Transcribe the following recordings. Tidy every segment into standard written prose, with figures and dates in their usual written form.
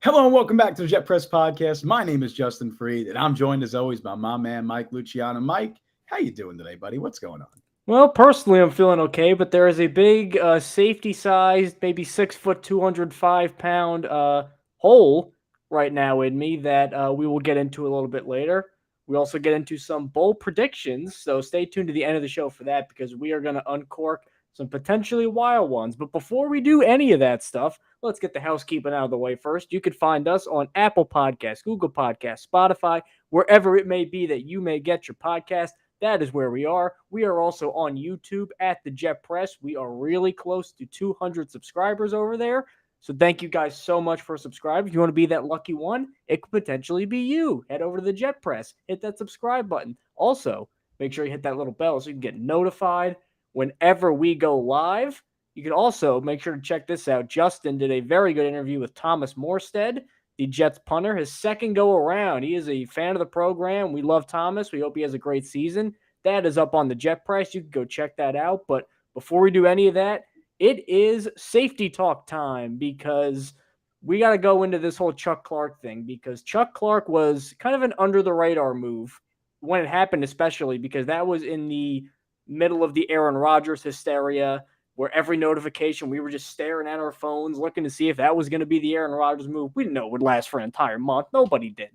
Hello and welcome back to the Jet Press Podcast. My name is Justin Freed, and I'm joined as always by my man Mike Luciano. Mike, how you doing today, buddy? What's going on? Well, personally, I'm feeling okay, but there is a big safety-sized, maybe 6 foot, 205-pound hole right now in me that we will get into a little bit later. We also get into some bold predictions, so stay tuned to the end of the show for that because we are going to uncork some potentially wild ones. But before we do any of that stuff, let's get the housekeeping out of the way first. You can find us on Apple Podcasts, Google Podcasts, Spotify, wherever it may be that you may get your podcast. That is where we are. We are also on YouTube at the Jet Press. We are really close to 200 subscribers over there. So thank you guys so much for subscribing. If you want to be that lucky one, it could potentially be you. Head over to the Jet Press. Hit that subscribe button. Also, make sure you hit that little bell so you can get notified whenever we go live. You can also make sure to check this out. Justin did a very good interview with Thomas Morstead, the Jets punter, his second go around. He is a fan of the program. We love Thomas. We hope he has a great season. That is up on the Jet Press. You can go check that out. But before we do any of that, it is safety talk time because we got to go into this whole Chuck Clark thing because Chuck Clark was kind of an under-the-radar move when it happened, especially because that was in the middle of the Aaron Rodgers hysteria where every notification we were just staring at our phones looking to see if that was going to be the Aaron Rodgers move. We didn't know it would last for an entire month. Nobody did.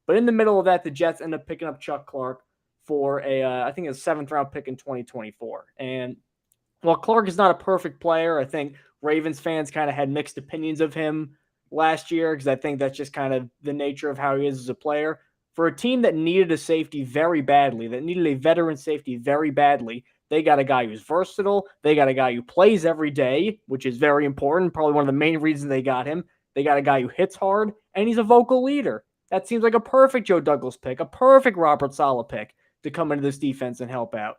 But in the middle of that, the Jets end up picking up Chuck Clark for I think a 7th-round pick in 2024. And while Clark is not a perfect player, I think Ravens fans kind of had mixed opinions of him last year because I think that's just kind of the nature of how he is as a player. For a team that needed a safety very badly, that needed a veteran safety very badly, they got a guy who's versatile. They got a guy who plays every day, which is very important. Probably one of the main reasons they got him. They got a guy who hits hard, and he's a vocal leader. That seems like a perfect Joe Douglas pick, a perfect Robert Saleh pick to come into this defense and help out.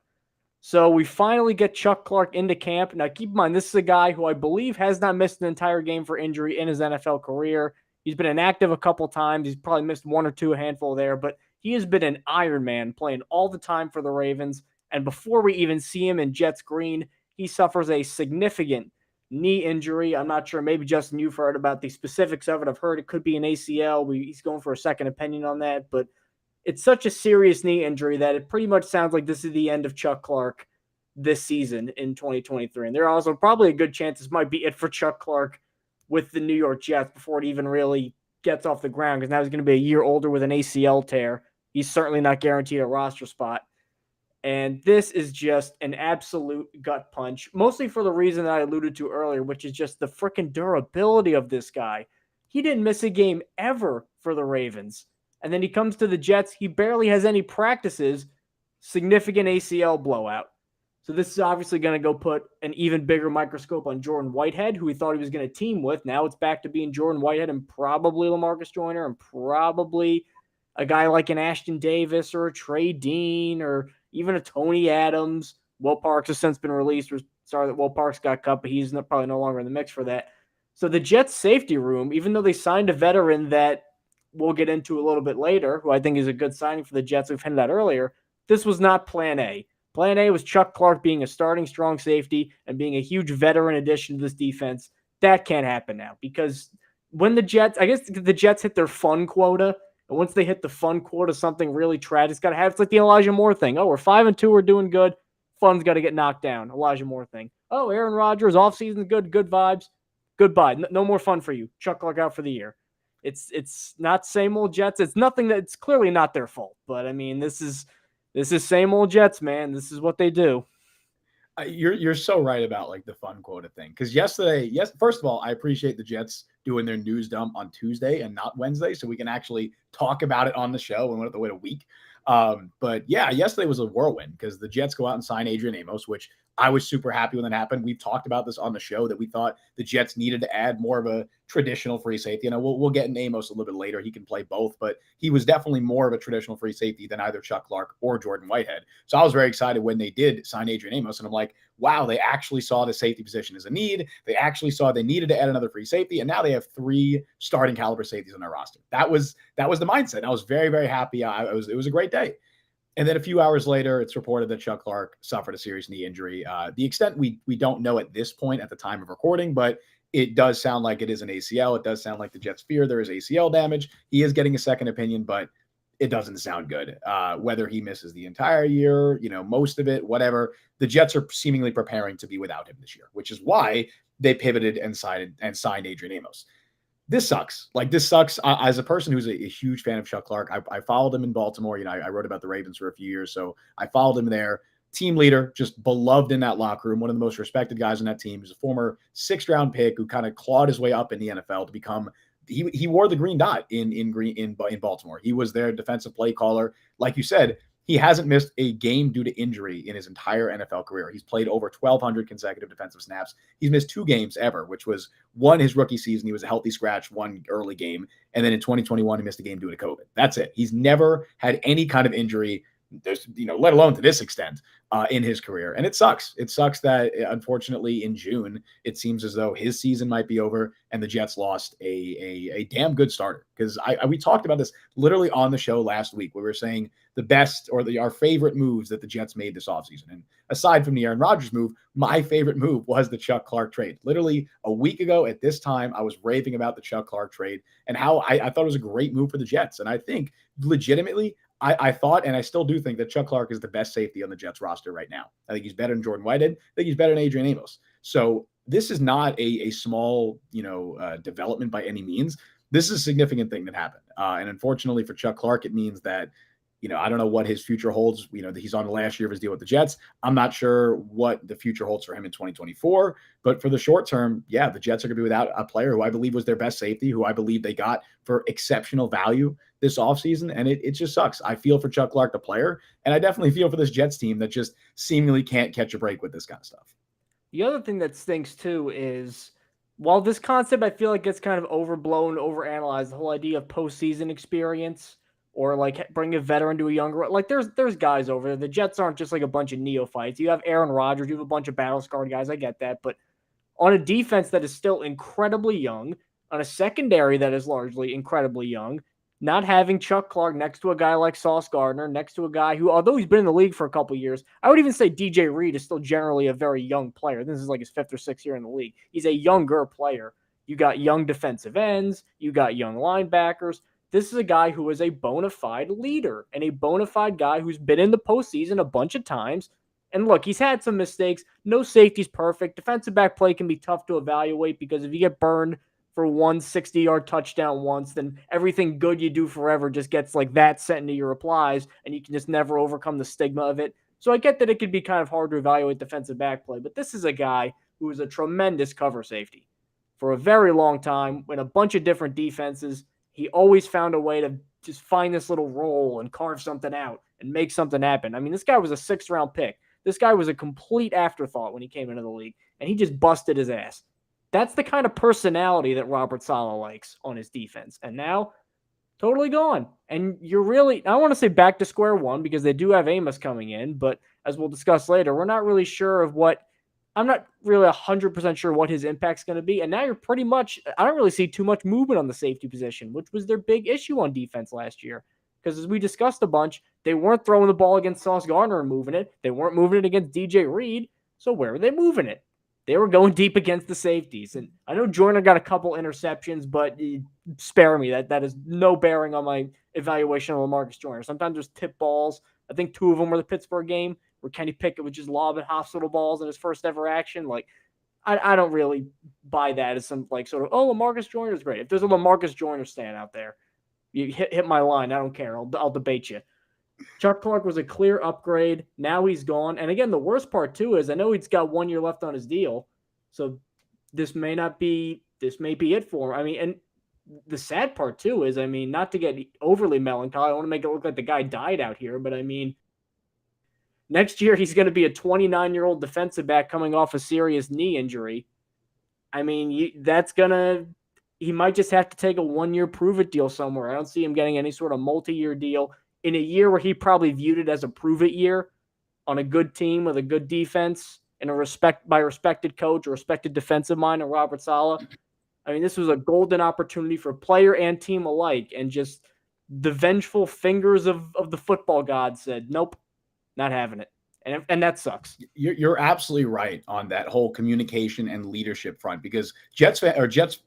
So we finally get Chuck Clark into camp. Now, keep in mind, this is a guy who I believe has not missed an entire game for injury in his NFL career. He's been inactive a couple times. He's probably missed one or two, a handful there, but he has been an Iron Man playing all the time for the Ravens. And before we even see him in Jets green, he suffers a significant knee injury. I'm not sure. Maybe, Justin, you've heard about the specifics of it. I've heard it could be an ACL. He's going for a second opinion on that. But it's such a serious knee injury that it pretty much sounds like this is the end of Chuck Clark this season in 2023. And there's also probably a good chance this might be it for Chuck Clark with the New York Jets before it even really gets off the ground because now he's going to be a year older with an ACL tear. He's certainly not guaranteed a roster spot. And this is just an absolute gut punch, mostly for the reason that I alluded to earlier, which is just the freaking durability of this guy. He didn't miss a game ever for the Ravens. And then he comes to the Jets. He barely has any practices. Significant ACL blowout. So this is obviously going to go put an even bigger microscope on Jordan Whitehead, who he thought he was going to team with. Now it's back to being Jordan Whitehead and probably LaMarcus Joyner and probably a guy like an Ashton Davis or a Trey Dean or even a Tony Adams. Will Parks has since been released. We're sorry that Will Parks got cut, but he's probably no longer in the mix for that. So the Jets safety room, even though they signed a veteran that we'll get into a little bit later, who I think is a good signing for the Jets, we've hinted at earlier, this was not plan A. Plan A was Chuck Clark being a starting strong safety and being a huge veteran addition to this defense. That can't happen now because when the Jets, I guess the Jets hit their fun quota, and once they hit the fun quota, something really tragic's got to happen. It's like the Elijah Moore thing. Oh, we're 5-2, we're doing good. Fun's got to get knocked down. Elijah Moore thing. Oh, Aaron Rodgers, offseason's good vibes. Goodbye. No more fun for you. Chuck Clark out for the year. It's not same old Jets. It's nothing that's clearly not their fault. But I mean, this is same old Jets, man. This is what they do. You're so right about like the fun quota thing. Because yesterday, first of all, I appreciate the Jets doing their news dump on Tuesday and not Wednesday, so we can actually talk about it on the show and we don't have to wait a week. But yeah, yesterday was a whirlwind because the Jets go out and sign Adrian Amos, which I was super happy when that happened. We've talked about this on the show that we thought the Jets needed to add more of a traditional free safety. And we'll get in Amos a little bit later. He can play both, but he was definitely more of a traditional free safety than either Chuck Clark or Jordan Whitehead. So I was very excited when they did sign Adrian Amos. And I'm like, wow, they actually saw the safety position as a need. They actually saw they needed to add another free safety. And now they have 3 starting caliber safeties on their roster. That was the mindset. I was very, very happy. It was a great day. And then a few hours later, it's reported that Chuck Clark suffered a serious knee injury. The extent we don't know at this point at the time of recording, but it does sound like it is an ACL. It does sound like the Jets fear there is ACL damage. He is getting a second opinion, but it doesn't sound good. Whether he misses the entire year, most of it, whatever, the Jets are seemingly preparing to be without him this year, which is why they pivoted and signed Adrian Amos. This sucks. This sucks. As a person who's a huge fan of Chuck Clark, I followed him in Baltimore. I wrote about the Ravens for a few years, so I followed him there. Team leader, just beloved in that locker room, one of the most respected guys on that team. He's a former 6th-round pick who kind of clawed his way up in the NFL to become. He wore the green dot in Baltimore. He was their defensive play caller. Like you said, he hasn't missed a game due to injury in his entire NFL career. He's played over 1,200 consecutive defensive snaps. He's missed 2 games ever, which was one his rookie season. He was a healthy scratch one early game. And then in 2021, he missed a game due to COVID. That's it. He's never had any kind of injury, let alone to this extent in his career. And it sucks. It sucks that unfortunately in June, it seems as though his season might be over and the Jets lost a damn good starter. Because we talked about this literally on the show last week where we were saying the best or our favorite moves that the Jets made this offseason. And aside from the Aaron Rodgers move, my favorite move was the Chuck Clark trade. Literally a week ago at this time, I was raving about the Chuck Clark trade and how I thought it was a great move for the Jets. And I think legitimately, I thought, and I still do think that Chuck Clark is the best safety on the Jets roster right now. I think he's better than Jordan Whitehead. I think he's better than Adrian Amos. So this is not a small, development by any means. This is a significant thing that happened. And unfortunately for Chuck Clark, it means that, I don't know what his future holds. He's on the last year of his deal with the Jets. I'm not sure what the future holds for him in 2024. But for the short term, yeah, the Jets are going to be without a player who I believe was their best safety, who I believe they got for exceptional value this offseason. And it just sucks. I feel for Chuck Clark, the player, and I definitely feel for this Jets team that just seemingly can't catch a break with this kind of stuff. The other thing that stinks too is while this concept I feel like gets kind of overblown, overanalyzed, the whole idea of postseason experience or bring a veteran to a younger, there's guys over there. The Jets aren't just like a bunch of neophytes. You have Aaron Rodgers, you have a bunch of battle-scarred guys. I get that, but on a defense that is still incredibly young, on a secondary that is largely incredibly young, not having Chuck Clark next to a guy like Sauce Gardner, next to a guy who, although he's been in the league for a couple of years, I would even say DJ Reed is still generally a very young player. This is like his 5th or 6th year in the league. He's a younger player. You got young defensive ends. You got young linebackers. This is a guy who is a bona fide leader and a bona fide guy who's been in the postseason a bunch of times. And look, he's had some mistakes. No safety's perfect. Defensive back play can be tough to evaluate because if you get burned for one 60-yard touchdown once, then everything good you do forever just gets that set into your replies, and you can just never overcome the stigma of it. So I get that it could be kind of hard to evaluate defensive back play, but this is a guy who is a tremendous cover safety. For a very long time, in a bunch of different defenses, he always found a way to just find this little role and carve something out and make something happen. I mean, this guy was a 6th-round pick. This guy was a complete afterthought when he came into the league, and he just busted his ass. That's the kind of personality that Robert Saleh likes on his defense. And now, totally gone. And you're really, I don't want to say back to square one because they do have Amos coming in, but as we'll discuss later, we're not really sure of what, I'm not really 100% sure what his impact's going to be. And now you're pretty much, I don't really see too much movement on the safety position, which was their big issue on defense last year. Because as we discussed a bunch, they weren't throwing the ball against Sauce Gardner and moving it. They weren't moving it against DJ Reed. So where were they moving it? They were going deep against the safeties. And I know Joyner got a couple interceptions, but spare me. That is no bearing on my evaluation of LaMarcus Joyner. Sometimes there's tip balls. I think 2 of them were the Pittsburgh game where Kenny Pickett was just lobbing hospital balls in his first ever action. Like, I don't really buy that as some like sort of, oh, LaMarcus Joyner is great. If there's a LaMarcus Joyner stand out there, you hit my line. I don't care. I'll debate you. Chuck Clark was a clear upgrade. Now he's gone. And again, the worst part too is I know he's got 1 year left on his deal. So this may be it for him. I mean, and the sad part too is, I mean, not to get overly melancholy, I don't want to make it look like the guy died out here, but I mean, next year he's going to be a 29-year-old defensive back coming off a serious knee injury. I mean, he might just have to take a 1-year prove-it deal somewhere. I don't see him getting any sort of multi-year deal in a year where he probably viewed it as a prove-it year on a good team with a good defense and by a respected coach, a respected defensive mind, and Robert Saleh. I mean, this was a golden opportunity for player and team alike, and just the vengeful fingers of the football god said, nope, not having it. And that sucks. You're absolutely right on that whole communication and leadership front, because Jets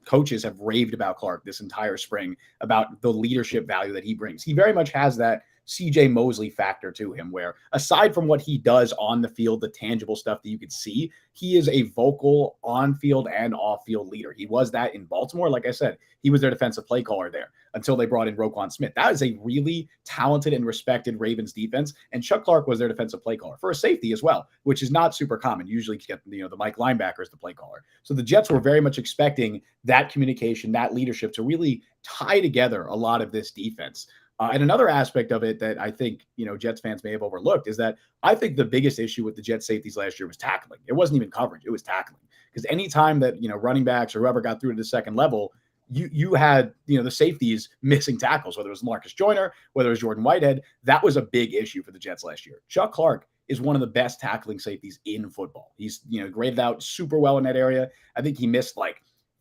coaches have raved about Clark this entire spring about the leadership value that he brings. He very much has that CJ Mosley factor to him, where aside from what he does on the field, the tangible stuff that you could see, he is a vocal on-field and off-field leader. He was that in Baltimore. Like I said, he was their defensive play caller there until they brought in Roquan Smith. That is a really talented and respected Ravens defense, and Chuck Clark was their defensive play caller for a safety as well, which is not super common. Usually you get the Mike linebacker as the play caller. So the Jets were very much expecting that communication, that leadership to really tie together a lot of this defense. And another aspect of it that I think, Jets fans may have overlooked is that I think the biggest issue with the Jets safeties last year was tackling. It wasn't even coverage. It was tackling. Because anytime that, running backs or whoever got through to the second level, you had, the safeties missing tackles, whether it was Marcus Joyner, whether it was Jordan Whitehead. That was a big issue for the Jets last year. Chuck Clark is one of the best tackling safeties in football. He's, graded out super well in that area. I think he missed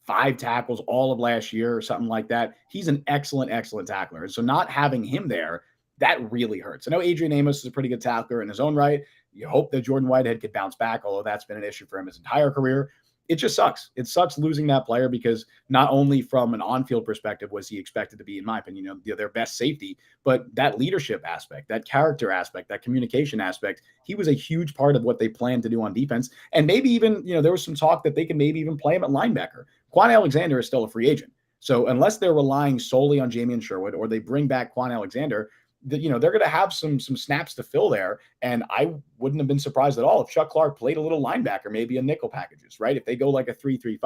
5 tackles all of last year or something like that. He's an excellent tackler. And so not having him there, that really hurts. I know Adrian Amos is a pretty good tackler in his own right. You hope that Jordan Whitehead could bounce back, although that's been an issue for him his entire career. It just sucks. It sucks losing that player, because not only from an on-field perspective was he expected to be, in my opinion, their best safety, but that leadership aspect, that character aspect, that communication aspect, he was a huge part of what they planned to do on defense. And maybe even, there was some talk that they could maybe even play him at linebacker. Quan Alexander is still a free agent. So unless they're relying solely on Jamian Sherwood or they bring back Quan Alexander, they're going to have some snaps to fill there. And I wouldn't have been surprised at all if Chuck Clark played a little linebacker, maybe a nickel packages, right? If they go like a 3-3-5,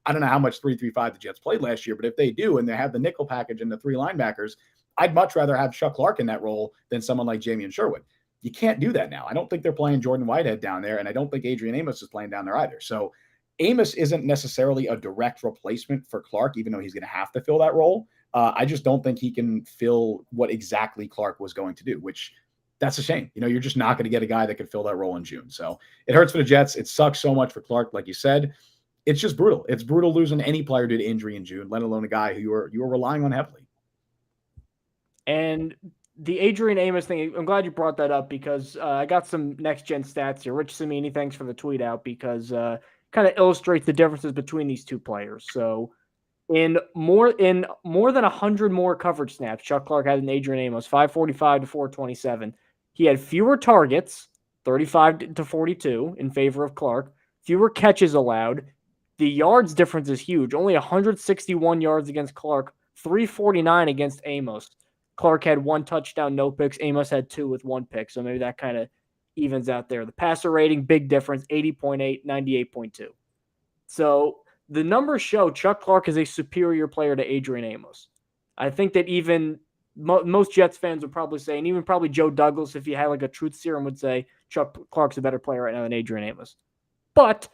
I don't know how much 3-3-5 the Jets played last year, but if they do and they have the nickel package and the 3 linebackers, I'd much rather have Chuck Clark in that role than someone like Jamian Sherwood. You can't do that now. I don't think they're playing Jordan Whitehead down there, and I don't think Adrian Amos is playing down there either. So Amos isn't necessarily a direct replacement for Clark, even though he's going to have to fill that role. I just don't think he can fill what exactly Clark was going to do, which that's a shame. You're just not going to get a guy that can fill that role in June. So it hurts for the Jets. It sucks so much for Clark. Like you said, it's just brutal. It's brutal losing any player due to injury in June, let alone a guy who you were relying on heavily. And the Adrian Amos thing, I'm glad you brought that up, because I got some next-gen stats here. Rich Samini, thanks for the tweet out, because kind of illustrates the differences between these two players. So in more than 100 more coverage snaps, Chuck Clark had an Adrian Amos, 545 to 427. He had fewer targets, 35 to 42 in favor of Clark, fewer catches allowed. The yards difference is huge. Only 161 yards against Clark, 349 against Amos. Clark had 1 touchdown, no picks. Amos had 2 with 1 pick. So maybe that kind of evens out there. The passer rating, big difference, 80.8, 98.2. So the numbers show Chuck Clark is a superior player to Adrian Amos. I think that even most Jets fans would probably say, and even probably Joe Douglas, if he had like a truth serum, would say Chuck Clark's a better player right now than Adrian Amos. But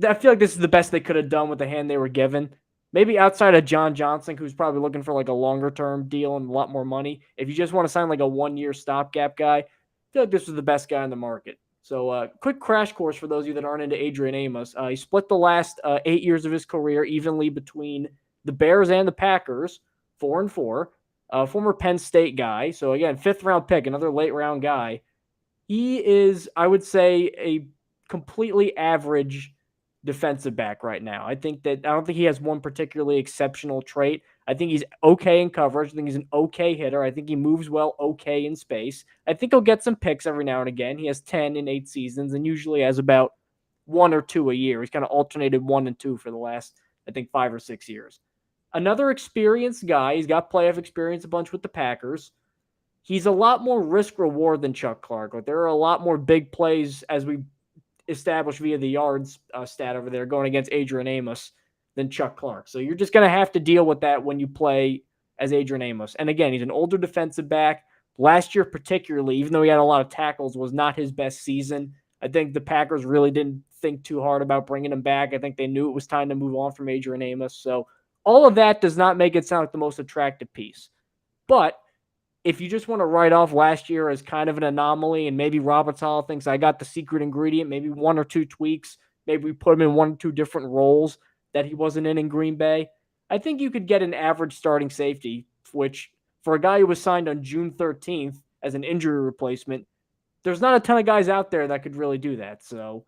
I feel like this is the best they could have done with the hand they were given. Maybe outside of John Johnson, who's probably looking for like a longer-term deal and a lot more money. If you just want to sign like a 1-year stopgap guy, I feel like this was the best guy on the market. So quick crash course for those of you that aren't into Adrian Amos. He split the last 8 years of his career evenly between the Bears and the Packers, 4-4. Former Penn State guy. So again, 5th-round pick, another late-round guy. He is, I would say, a completely average defensive back right now. I don't think he has one particularly exceptional trait. I think he's okay in coverage. I think he's an okay hitter. I think he moves well, okay in space. I think he'll get some picks every now and again. He has 10 in 8 seasons and usually has about 1 or 2 a year. He's kind of alternated 1 and 2 for the last, I think, 5 or 6 years. Another experienced guy. He's got playoff experience a bunch with the Packers. He's a lot more risk reward than Chuck Clark. Like, there are a lot more big plays, as we established via the yards stat over there, going against Adrian Amos than Chuck Clark. So you're just going to have to deal with that when you play as Adrian Amos. And again, he's an older defensive back. Last year, particularly, even though he had a lot of tackles, was not his best season. I think the Packers really didn't think too hard about bringing him back. I think they knew it was time to move on from Adrian Amos. So all of that does not make it sound like the most attractive piece. But if you just want to write off last year as kind of an anomaly, and maybe Robert Saleh thinks I got the secret ingredient, maybe 1 or 2 tweaks, maybe we put him in 1 or 2 different roles that he wasn't in Green Bay, I think you could get an average starting safety, which for a guy who was signed on June 13th as an injury replacement, there's not a ton of guys out there that could really do that. So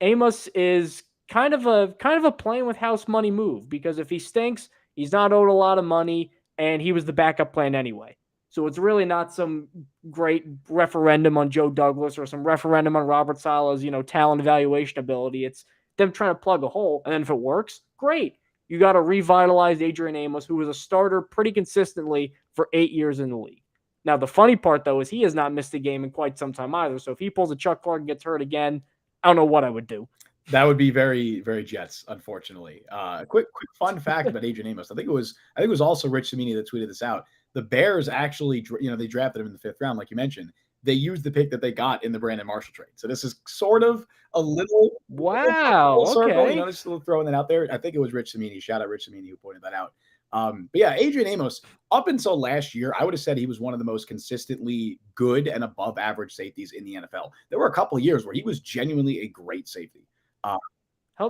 Amos is kind of a playing with house money move, because if he stinks, he's not owed a lot of money, and he was the backup plan anyway. So it's really not some great referendum on Joe Douglas or some referendum on Robert Saleh's, talent evaluation ability. It's them trying to plug a hole. And then if it works, great. You got a revitalized Adrian Amos, who was a starter pretty consistently for 8 years in the league. Now, the funny part, though, is he has not missed a game in quite some time either. So if he pulls a Chuck Clark and gets hurt again, I don't know what I would do. That would be very, very Jets, unfortunately. A quick fun fact about Adrian Amos. I think it was also Rich Cimini that tweeted this out. The Bears actually, they drafted him in the 5th round, like you mentioned. They used the pick that they got in the Brandon Marshall trade. So this is sort of a little wow, circle, okay. Just throwing that out there. I think it was Rich Cimini. Shout out Rich Cimini who pointed that out. But yeah, Adrian Amos, up until last year, I would have said he was one of the most consistently good and above average safeties in the NFL. There were a couple of years where he was genuinely a great safety.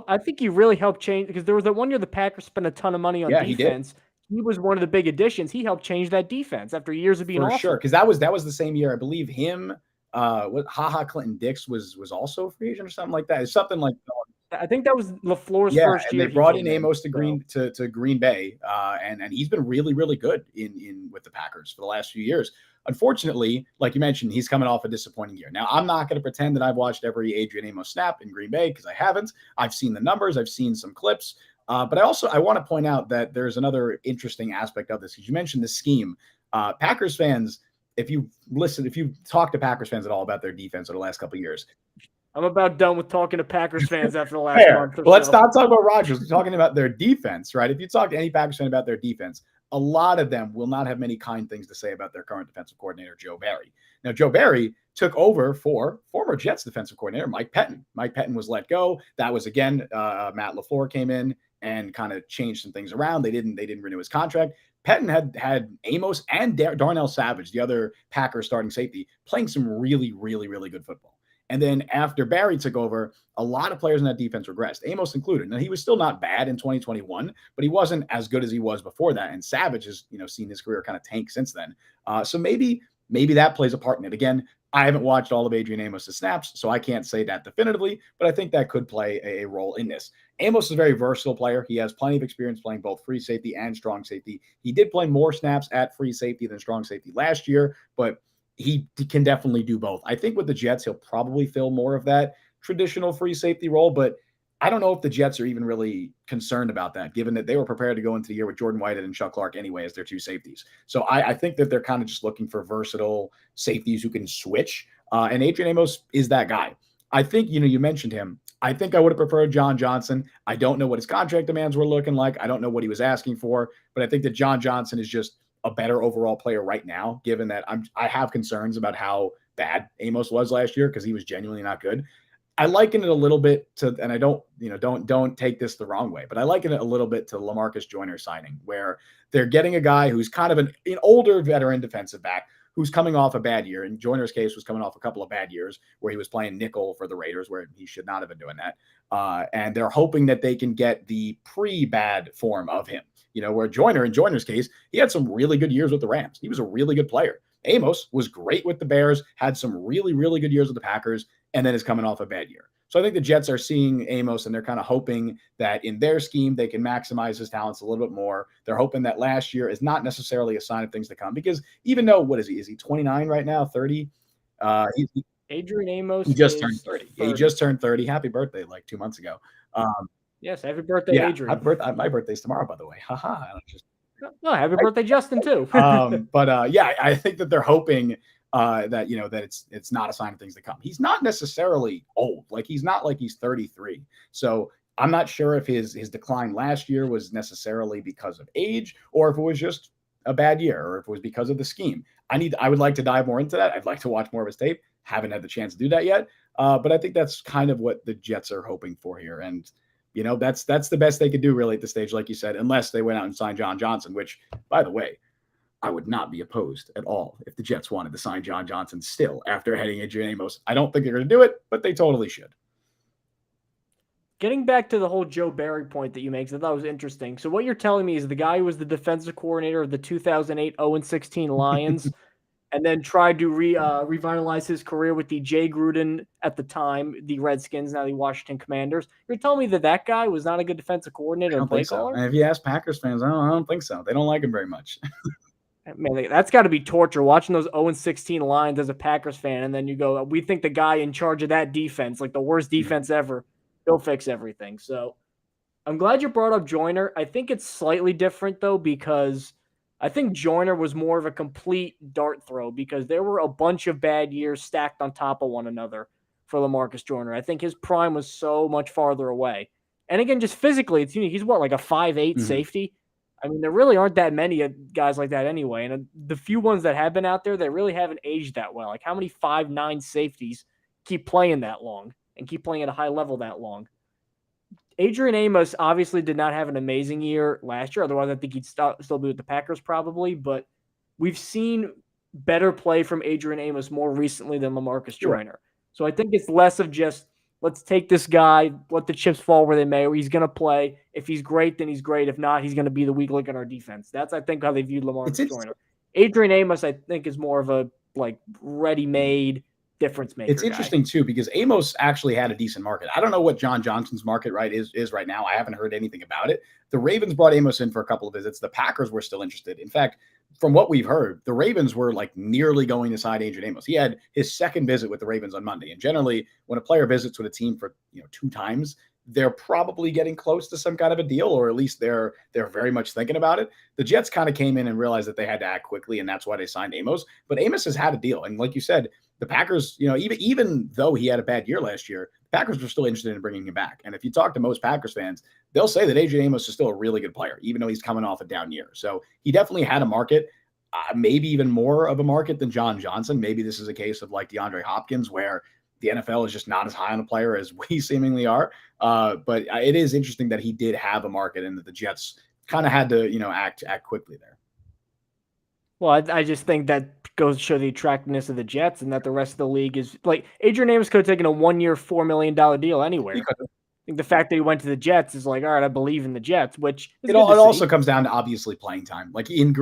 I think he really helped change, because there was that one year the Packers spent a ton of money on defense. He was one of the big additions. He helped change that defense after years of being awful. Sure, because that was the same year, I believe. Him, Clinton Dix was also a free agent or something like that. It's something like I think that was LaFleur's first year. And they brought in Amos to Green Bay, and he's been really, really good in with the Packers for the last few years. Unfortunately, like you mentioned, he's coming off a disappointing year. Now, I'm not going to pretend that I've watched every Adrian Amos snap in Green Bay, because I haven't. I've seen the numbers. I've seen some clips. But I want to point out that there's another interesting aspect of this, because you mentioned the scheme. Packers fans, if you talk to Packers fans at all about their defense over the last couple of years, I'm about done with talking to Packers fans after the last month. Well, let's stop talking about Rodgers. We're talking about their defense, right? If you talk to any Packers fan about their defense, a lot of them will not have many kind things to say about their current defensive coordinator, Joe Barry. Now, Joe Barry took over for former Jets defensive coordinator Mike Pettin. Mike Pettin was let go. That was, again, Matt LaFleur came in and kind of changed some things around. They didn't renew his contract. Pettin had Amos and Darnell Savage, the other Packers starting safety, playing some really, really, really good football. And then after Barry took over, a lot of players in that defense regressed, Amos included. Now, he was still not bad in 2021, but he wasn't as good as he was before that. And Savage has, seen his career kind of tank since then. So maybe that plays a part in it. Again, I haven't watched all of Adrian Amos' snaps, so I can't say that definitively, but I think that could play a role in this. Amos is a very versatile player. He has plenty of experience playing both free safety and strong safety. He did play more snaps at free safety than strong safety last year, but he can definitely do both. I think with the Jets, he'll probably fill more of that traditional free safety role, but I don't know if the Jets are even really concerned about that, given that they were prepared to go into the year with Jordan Whitehead and Chuck Clark anyway as their 2 safeties. So I think that they're kind of just looking for versatile safeties who can switch, and Adrian Amos is that guy. I think, you mentioned him. I think I would have preferred John Johnson. I don't know what his contract demands were looking like. I don't know what he was asking for, but I think that John Johnson is just a better overall player right now, given that I have concerns about how bad Amos was last year, because he was genuinely not good. I liken it a little bit to, and I don't take this the wrong way, but I liken it a little bit to LaMarcus Joyner signing, where they're getting a guy who's kind of an older veteran defensive back who's coming off a bad year. In Joyner's case, was coming off a couple of bad years where he was playing nickel for the Raiders, where he should not have been doing that. And they're hoping that they can get the pre-bad form of him. Where in Joyner's case, he had some really good years with the Rams. He was a really good player. Amos was great with the Bears, had some really, really good years with the Packers, and then is coming off a bad year. So I think the Jets are seeing Amos, and they're kind of hoping that in their scheme, they can maximize his talents a little bit more. They're hoping that last year is not necessarily a sign of things to come, because even though, what is he? Is he 29 right now, 30? Adrian Amos. He just turned 30. Yeah, he just turned 30. Happy birthday, like 2 months ago. Yes, happy birthday, Adrian. My birthday's tomorrow, by the way. Haha. No, happy birthday, Justin, too. I think that they're hoping that it's not a sign of things to come. He's not necessarily old. Like, he's not like he's 33. So I'm not sure if his decline last year was necessarily because of age, or if it was just a bad year, or if it was because of the scheme. I would like to dive more into that. I'd like to watch more of his tape. Haven't had the chance to do that yet. But I think that's kind of what the Jets are hoping for here. And that's the best they could do really at this stage, like you said, unless they went out and signed John Johnson, which, by the way, I would not be opposed at all if the Jets wanted to sign John Johnson still after heading Adrian Amos. I don't think they're going to do it, but they totally should. Getting back to the whole Joe Barry point that you make, I thought was interesting. So what you're telling me is the guy who was the defensive coordinator of the 2008 0-16 Lions and then tried to revitalize his career with the Jay Gruden, at the time, the Redskins, now the Washington Commanders. You're telling me that guy was not a good defensive coordinator and play caller? And if you ask Packers fans, I don't think so. They don't like him very much. Man, that's got to be torture, watching those 0-16 Lions as a Packers fan, and then you go, we think the guy in charge of that defense, like the worst defense ever, he'll fix everything. So I'm glad you brought up Joyner. I think it's slightly different, though, because I think Joyner was more of a complete dart throw, because there were a bunch of bad years stacked on top of one another for LaMarcus Joyner. I think his prime was so much farther away. And again, just physically, he's what, like a 5'8" safety? I mean, there really aren't that many guys like that anyway. And the few ones that have been out there, they really haven't aged that well. Like, how many 5'9" safeties keep playing that long and keep playing at a high level that long? Adrian Amos obviously did not have an amazing year last year. Otherwise, I think he'd still be with the Packers probably. But we've seen better play from Adrian Amos more recently than LaMarcus Joyner. So I think it's less of just, let's take this guy, let the chips fall where they may, or he's going to play. If he's great, then he's great. If not, he's going to be the weak link in our defense. That's, I think, how they viewed LaMarcus Joyner. Adrian Amos, I think, is more of a ready-made difference maker. It's interesting too, because Amos actually had a decent market. I don't know what John Johnson's market is right now. I haven't heard anything about it. The Ravens brought Amos in for a couple of visits. The Packers were still interested. In fact, from what we've heard, the Ravens were nearly going to sign Adrian Amos. He had his second visit with the Ravens on Monday. And generally, when a player visits with a team for 2 times, they're probably getting close to some kind of a deal, or at least they're very much thinking about it. The Jets kind of came in and realized that they had to act quickly, and that's why they signed Amos. But Amos has had a deal, and like you said, the Packers, even though he had a bad year last year, the Packers were still interested in bringing him back. And if you talk to most Packers fans, they'll say that Adrian Amos is still a really good player, even though he's coming off a down year. So he definitely had a market, maybe even more of a market than John Johnson. Maybe this is a case of like DeAndre Hopkins, where the NFL is just not as high on a player as we seemingly are. But it is interesting that he did have a market, and that the Jets kind of had to, act quickly there. Well, I just think that goes to show the attractiveness of the Jets, and that the rest of the league is like, Adrian Amos could have taken a 1-year, $4 million deal anywhere. I think the fact that he went to the Jets is like, all right, I believe in the Jets, which is it also comes down to obviously playing time. Like in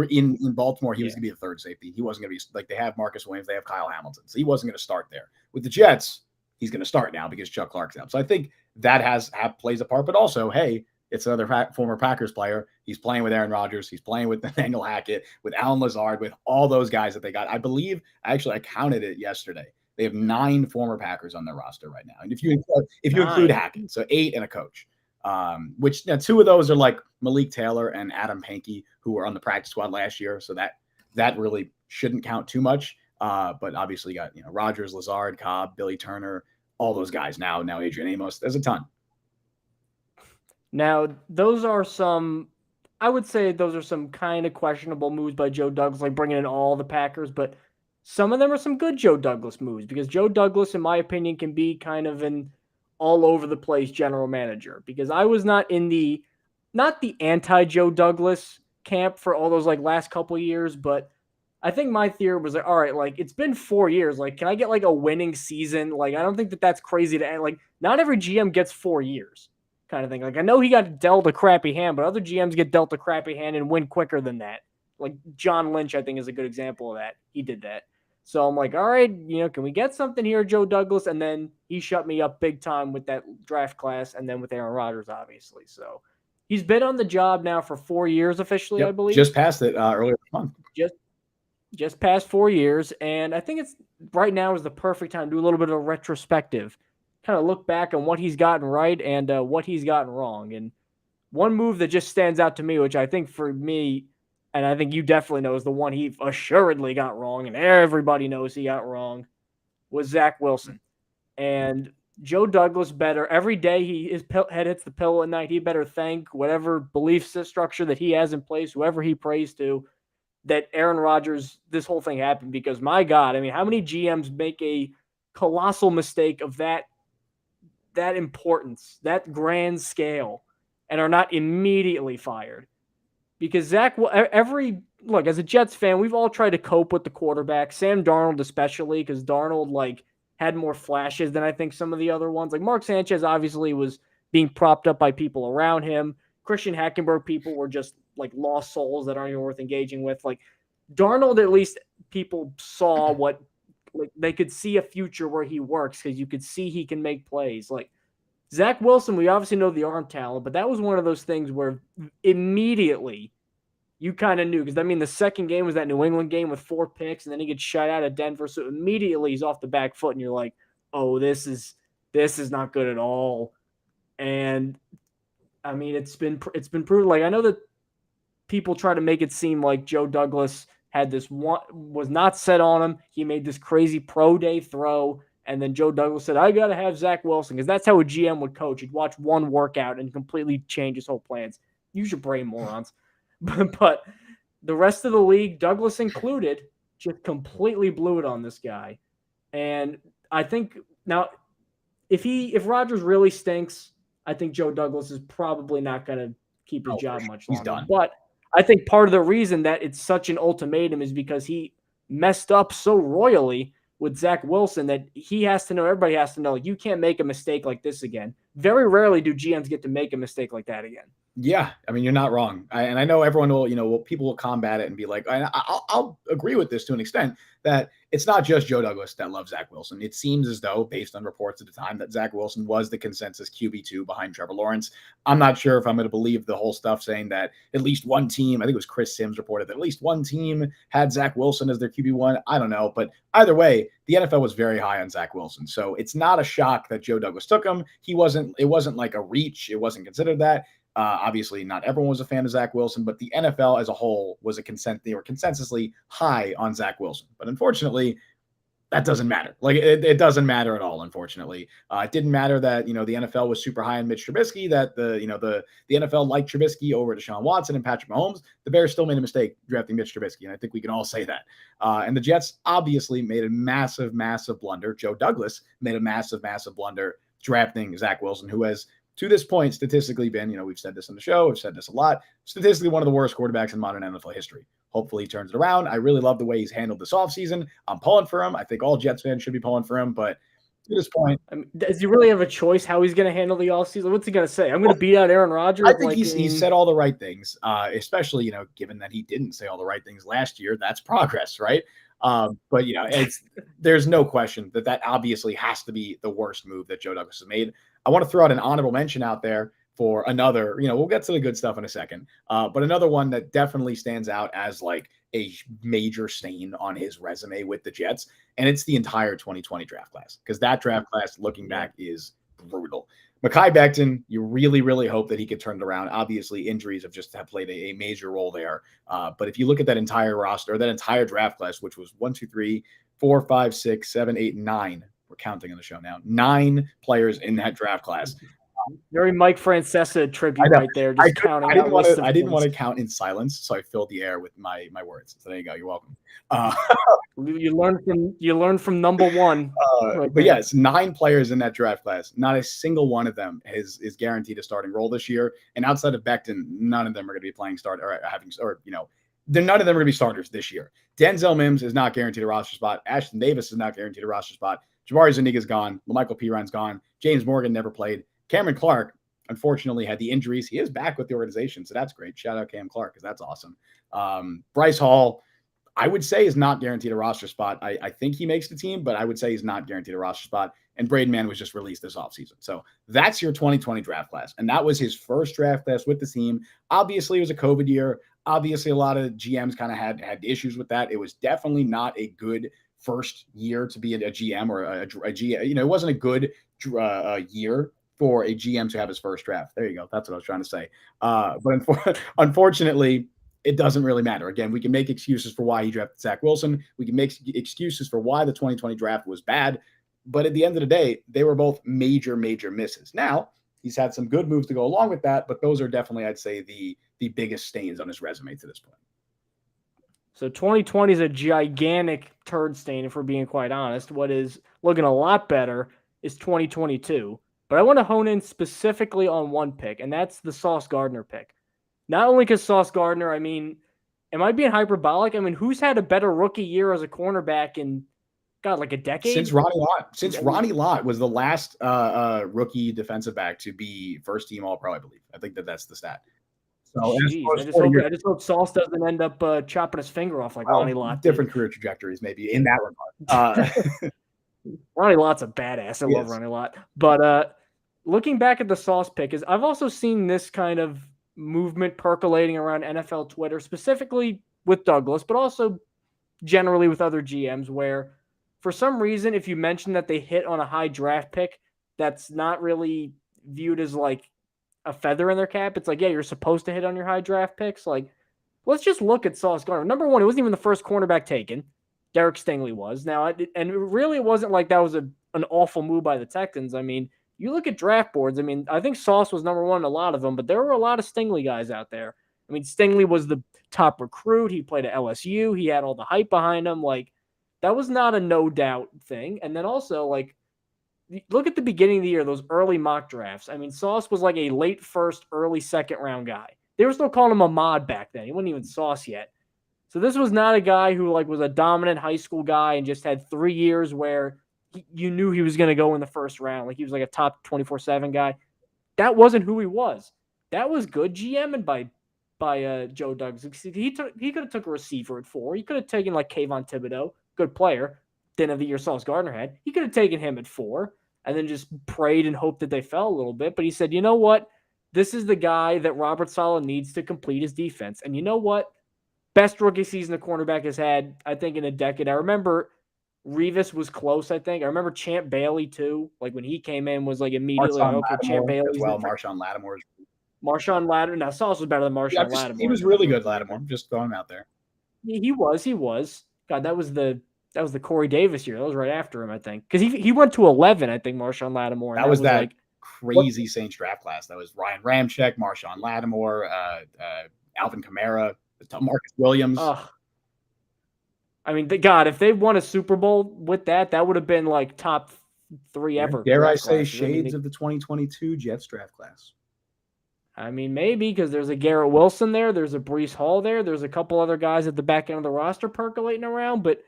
Baltimore, he was going to be a third safety. He wasn't going to be they have Marcus Williams, they have Kyle Hamilton, so he wasn't going to start there. With the Jets, he's going to start now because Chuck Clark's out. So I think that plays a part. But also, hey, it's another former Packers player. He's playing with Aaron Rodgers. He's playing with Nathaniel Hackett, with Alan Lazard, with all those guys that they got. I believe, I counted it yesterday. They have 9 former Packers on their roster right now. And if you include Hackett, so 8 and a coach, which 2 of those are like Malik Taylor and Adam Pankey, who were on the practice squad last year. So that really shouldn't count too much. But obviously you got, Rodgers, Lazard, Cobb, Billy Turner, all those guys now Adrian Amos. There's a ton. Now, those are some kind of questionable moves by Joe Douglas, like bringing in all the Packers, but some of them are some good Joe Douglas moves, because Joe Douglas, in my opinion, can be kind of an all over the place general manager, because I was not the anti-Joe Douglas camp for all those last couple of years, but I think my theory was like, all right, like it's been 4 years. Like, can I get like a winning season? Like, I don't think that that's crazy to end. Like, not every GM gets 4 years kind of thing. Like, I know he got dealt a crappy hand, but other GMs get dealt a crappy hand and win quicker than that. Like John Lynch, I think, is a good example of that. He did that. So I'm like, all right, can we get something here, Joe Douglas? And then he shut me up big time with that draft class and then with Aaron Rodgers, obviously. So he's been on the job now for 4 years officially, I Yep, believe. just passed it earlier this month. Just past 4 years, and I think it's right now is the perfect time to do a little bit of a retrospective, kind of look back on what he's gotten right and what he's gotten wrong. And one move that just stands out to me, which I think for me, and I think you definitely know, is the one he assuredly got wrong, and everybody knows he got wrong, was Zach Wilson. And Joe Douglas better every day his head hits the pillow at night. He better thank whatever belief structure that he has in place, whoever he prays to, that Aaron Rodgers, this whole thing happened. Because my God, I mean, how many GMs make a colossal mistake of that importance, that grand scale, and are not immediately fired? Because Zach, look, as a Jets fan, we've all tried to cope with the quarterback, Sam Darnold especially, because Darnold like had more flashes than I think some of the other ones. Like Mark Sanchez obviously was being propped up by people around him. Christian Hackenberg people were just like lost souls that aren't even worth engaging with. Like Darnold, at least people saw what, like they could see a future where he works because you could see he can make plays. Like Zach Wilson, we obviously know the arm talent, but that was one of those things where immediately you kind of knew, because I mean the second game was that New England game with 4 picks, and then he gets shut out of Denver. So immediately he's off the back foot, and you're like, oh, this is not good at all. And I mean, it's been proven. Like I know that people try to make it seem like Joe Douglas had this one, was not set on him. He made this crazy pro day throw, and then Joe Douglas said, I got to have Zach Wilson, because that's how a GM would coach. He'd watch one workout and completely change his whole plans. Use your brain, morons. But the rest of the league, Douglas included, just completely blew it on this guy. And I think now, if Rodgers really stinks, I think Joe Douglas is probably not going to keep his job much longer. He's done. But I think part of the reason that it's such an ultimatum is because he messed up so royally with Zach Wilson that he has to know, everybody has to know, like, you can't make a mistake like this again. Very rarely do GMs get to make a mistake like that again. Yeah, I mean, you're not wrong. And I know everyone will, people will combat it and be like, and I'll agree with this to an extent, that it's not just Joe Douglas that loves Zach Wilson. It seems as though, based on reports at the time, that Zach Wilson was the consensus QB2 behind Trevor Lawrence. I'm not sure if I'm going to believe the whole stuff saying that at least one team, I think it was Chris Sims reported that at least one team had Zach Wilson as their QB1. I don't know. But either way, the NFL was very high on Zach Wilson. So it's not a shock that Joe Douglas took him. It wasn't like a reach. It wasn't considered that. Obviously, not everyone was a fan of Zach Wilson, but the NFL as a whole was they were consensusly high on Zach Wilson. But unfortunately, that doesn't matter. Like it doesn't matter at all. Unfortunately, it didn't matter that the NFL was super high on Mitch Trubisky. That the NFL liked Trubisky over Deshaun Watson and Patrick Mahomes. The Bears still made a mistake drafting Mitch Trubisky, and I think we can all say that. And the Jets obviously made a massive, massive blunder. Joe Douglas made a massive, massive blunder drafting Zach Wilson, who has, to this point, statistically been, we've said this on the show, we've said this a lot, statistically one of the worst quarterbacks in modern NFL history. Hopefully he turns it around. I really love the way he's handled this offseason. I'm pulling for him. I think all Jets fans should be pulling for him, but to this point, I mean, does he really have a choice how he's going to handle the offseason? What's he going to say? I'm going to beat out Aaron Rodgers? I think he said all the right things, especially, given that he didn't say all the right things last year. That's progress, right? But there's no question that obviously has to be the worst move that Joe Douglas has made. I want to throw out an honorable mention out there for another, we'll get to the good stuff in a second, but another one that definitely stands out as like a major stain on his resume with the Jets, and it's the entire 2020 draft class, because that draft class, looking back, is brutal. Mekhi Becton, you really, really hope that he could turn it around. Obviously, injuries have played a major role there. But if you look at that entire roster, that entire draft class, which was 1, 2, 3, 4, 5, 6, 7, 8, 9. We're counting on the show now. 9 players in that draft class. Very Mike Francesa tribute right there. Just counting. I didn't want to count in silence, so I filled the air with my words. So there you go. You're welcome. You learn from number one. But yes, 9 players in that draft class. Not a single one of them is guaranteed a starting role this year. And outside of Becton, none of them are going to be playing none of them are going to be starters this year. Denzel Mims is not guaranteed a roster spot. Ashton Davis is not guaranteed a roster spot. Jabari Zuniga's gone. LaMichael Piron's gone. James Morgan never played. Cameron Clark, unfortunately, had the injuries. He is back with the organization, so that's great. Shout out Cam Clark, because that's awesome. Bryce Hall, I would say, is not guaranteed a roster spot. I think he makes the team, but I would say he's not guaranteed a roster spot. And Braden Mann was just released this offseason. So that's your 2020 draft class. And that was his first draft class with the team. Obviously, it was a COVID year. Obviously, a lot of GMs kind of had issues with that. It was definitely not a good first year to be a GM or a GM. You know, it wasn't a good year for a GM to have his first draft. There you go. That's what I was trying to say. But unfortunately, it doesn't really matter. Again, we can make excuses for why he drafted Zach Wilson. We can make excuses for why the 2020 draft was bad. But at the end of the day, they were both major, major misses. Now, he's had some good moves to go along with that, but those are definitely, I'd say, the biggest stains on his resume to this point. So 2020 is a gigantic turd stain, if we're being quite honest. What is looking a lot better is 2022. But I want to hone in specifically on one pick, and that's the Sauce Gardner pick. Not only because Sauce Gardner, I mean, am I being hyperbolic? I mean, who's had a better rookie year as a cornerback in, God, like a decade? Since Ronnie Lott. Since Ronnie Lott was the last rookie defensive back to be first team All-Pro, I believe. I think that's the stat. So jeez, I just hope Sauce doesn't end up chopping his finger off like Ronnie Lott. Different career trajectories, maybe, in that regard. Ronnie Lott's a badass. I love Ronnie Lott. But looking back at the Sauce pick, is I've also seen this kind of movement percolating around NFL Twitter, specifically with Douglas, but also generally with other GMs, where for some reason, if you mention that they hit on a high draft pick, that's not really viewed as like a feather in their cap. It's like, yeah, you're supposed to hit on your high draft picks. Like, let's just look at Sauce Gardner. Number one, it wasn't even the first cornerback taken. Derek Stingley was. Now, and really it wasn't like that was an awful move by the Texans. I mean, you look at draft boards, I mean, I think Sauce was number one in a lot of them, but there were a lot of Stingley guys out there. I mean, Stingley was the top recruit. He played at LSU. He had all the hype behind him. Like, that was not a no doubt thing. And then also, like, look at the beginning of the year, those early mock drafts. I mean, Sauce was like a late first, early second round guy. They were still calling him a mod back then. He wasn't even Sauce yet. So this was not a guy who like was a dominant high school guy and just had 3 years where you knew he was going to go in the first round. Like he was like a top 24/7 guy. That wasn't who he was. That was good GMing by Joe Douglas. He could have took a receiver at 4. He could have taken like Kayvon Thibodeau, good player. Didn't have the year Sauce Gardner had. He could have taken him at 4 and then just prayed and hoped that they fell a little bit. But he said, you know what? This is the guy that Robert Saleh needs to complete his defense. And you know what? Best rookie season the cornerback has had, I think, in a decade. I remember Revis was close, I think. I remember Champ Bailey, too. Like, when he came in, was like immediately, okay, Champ Bailey. Well, Marshawn Lattimore. Marshawn Lattimore. Now, Sauce was better than Marshawn Lattimore. He was really good, Lattimore. Just throwing him out there. He was. God, that was the Corey Davis year. That was right after him, I think. Because he went to 11, I think, Marshawn Lattimore. That was like crazy Saints draft class. That was Ryan Ramczyk, Marshawn Lattimore, Alvin Kamara, Marcus Williams. I mean, God, if they won a Super Bowl with that would have been like top 3 ever. Dare I say shades of the 2022 Jets draft class. I mean, maybe because there's a Garrett Wilson there. There's a Breece Hall there. There's a couple other guys at the back end of the roster percolating around, but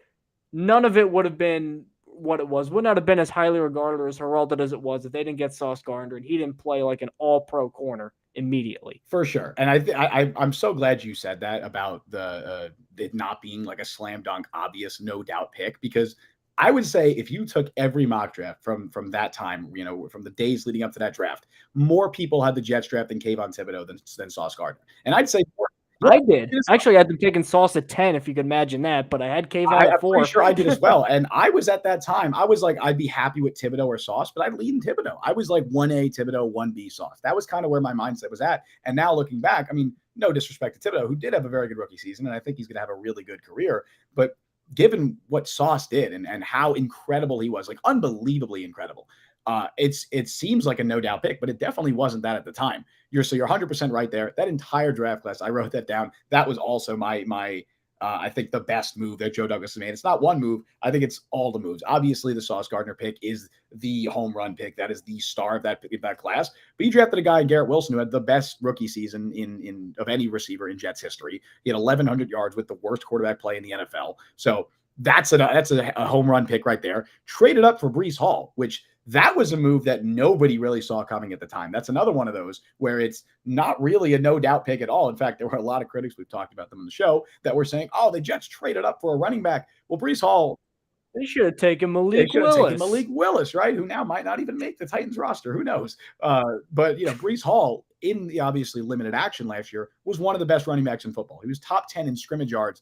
none of it would have been what it was. Would not have been as highly regarded or as heralded as it was if they didn't get Sauce Gardner and he didn't play like an all-pro corner immediately. For sure. And I'm so glad you said that about it not being like a slam dunk, obvious, no doubt pick, because I would say if you took every mock draft from that time, you know, from the days leading up to that draft, more people had the Jets draft than Kayvon Thibodeau than Sauce Gardner. And I'd say more. I did. Actually, I had them taking Sauce at 10, if you could imagine that, but I had Kayvon at 4. I'm pretty sure I did as well. And I was at that time, I was like, I'd be happy with Thibodeau or Sauce, but I'd lean Thibodeau. I was like 1A Thibodeau, 1B Sauce. That was kind of where my mindset was at. And now looking back, I mean, no disrespect to Thibodeau, who did have a very good rookie season, and I think he's going to have a really good career. But given what Sauce did and how incredible he was, like unbelievably incredible, it seems like a no doubt pick, but it definitely wasn't that at the time. You're 100% right there. That entire draft class, I wrote that down. That was also my I think the best move that Joe Douglas has made. It's not one move. I think it's all the moves. Obviously, the Sauce Gardner pick is the home run pick. That is the star of that class. But he drafted a guy, Garrett Wilson, who had the best rookie season in of any receiver in Jets history. He had 1,100 yards with the worst quarterback play in the NFL. So that's a home run pick right there. Traded up for Breece Hall, which that was a move that nobody really saw coming at the time. That's another one of those where it's not really a no doubt pick at all. In fact, there were a lot of critics, we've talked about them on the show, that were saying, oh, the Jets traded up for a running back. Well, Breece Hall, they should have taken Malik Willis, right? Who now might not even make the Titans roster. Who knows? But Breece Hall, in the obviously limited action last year, was one of the best running backs in football. He was top 10 in scrimmage yards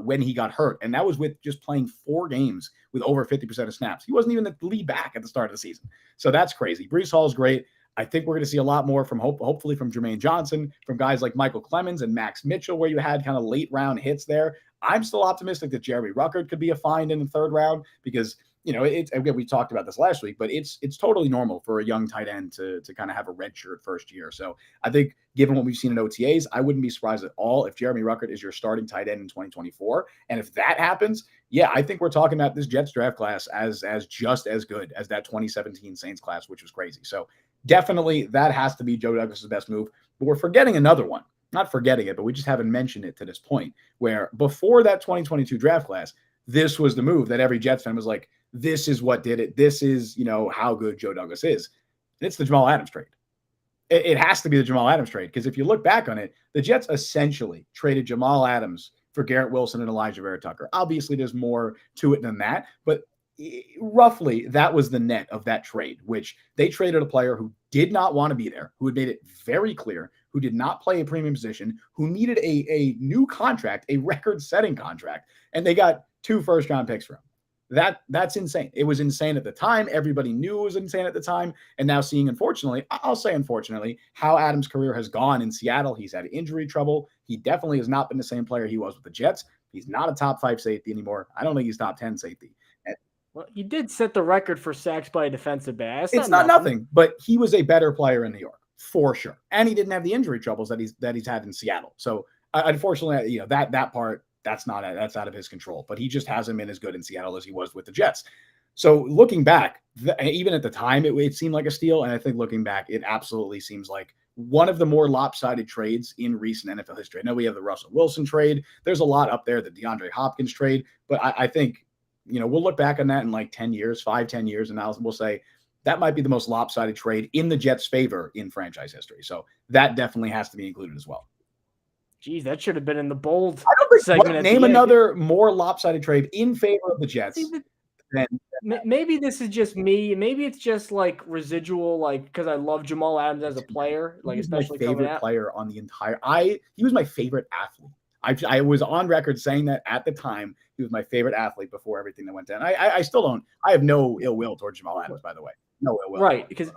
when he got hurt. And that was with just playing 4 games with over 50% of snaps. He wasn't even the lead back at the start of the season. So that's crazy. Breece Hall is great. I think we're going to see a lot more from hopefully from Jermaine Johnson, from guys like Michael Clemens and Max Mitchell, where you had kind of late round hits there. I'm still optimistic that Jeremy Ruckert could be a find in the 3rd round because, it's, again, we talked about this last week, but it's totally normal for a young tight end to kind of have a redshirt first year. So I think given what we've seen in OTAs, I wouldn't be surprised at all if Jeremy Ruckert is your starting tight end in 2024. And if that happens, yeah, I think we're talking about this Jets draft class as just as good as that 2017 Saints class, which was crazy. So definitely that has to be Joe Douglas's best move. But we're forgetting another one. Not forgetting it, but we just haven't mentioned it to this point, where before that 2022 draft class, this was the move that every Jets fan was like, this is what did it. This is, how good Joe Douglas is. It's the Jamal Adams trade. It has to be the Jamal Adams trade, because if you look back on it, the Jets essentially traded Jamal Adams for Garrett Wilson and Elijah Vera Tucker. Obviously, there's more to it than that, but roughly that was the net of that trade, which they traded a player who did not want to be there, who had made it very clear, who did not play a premium position, who needed a new contract, a record-setting contract, and they got 2 first-round picks from him. That's insane. It was insane at the time. Everybody knew it was insane at the time. And now seeing, I'll say unfortunately, how Adams' career has gone in Seattle. He's had injury trouble. He definitely has not been the same player he was with the Jets. He's not a top 5 safety anymore. I don't think he's top 10 safety. Well, he did set the record for sacks by a defensive back. It's not nothing, but he was a better player in New York for sure. And he didn't have the injury troubles that he's had in Seattle. So unfortunately, that part, that's out of his control, but he just hasn't been as good in Seattle as he was with the Jets. So looking back, even at the time, it seemed like a steal. And I think looking back, it absolutely seems like one of the more lopsided trades in recent NFL history. I know we have the Russell Wilson trade. There's a lot up there, the DeAndre Hopkins trade, but I think, we'll look back on that in like 10 years, 5-10 years, and we'll say that might be the most lopsided trade in the Jets' favor in franchise history. So that definitely has to be included as well. Geez, that should have been in the bold I don't think segment. Name another more lopsided trade in favor of the Jets. Maybe this is just me. Maybe it's just like residual, like because I love Jamal Adams as a player, like especially my favorite player on the entire. He was my favorite athlete. I was on record saying that at the time he was my favorite athlete before everything that went down. I still don't. I have no ill will towards Jamal Adams, by the way. No ill will. Right, because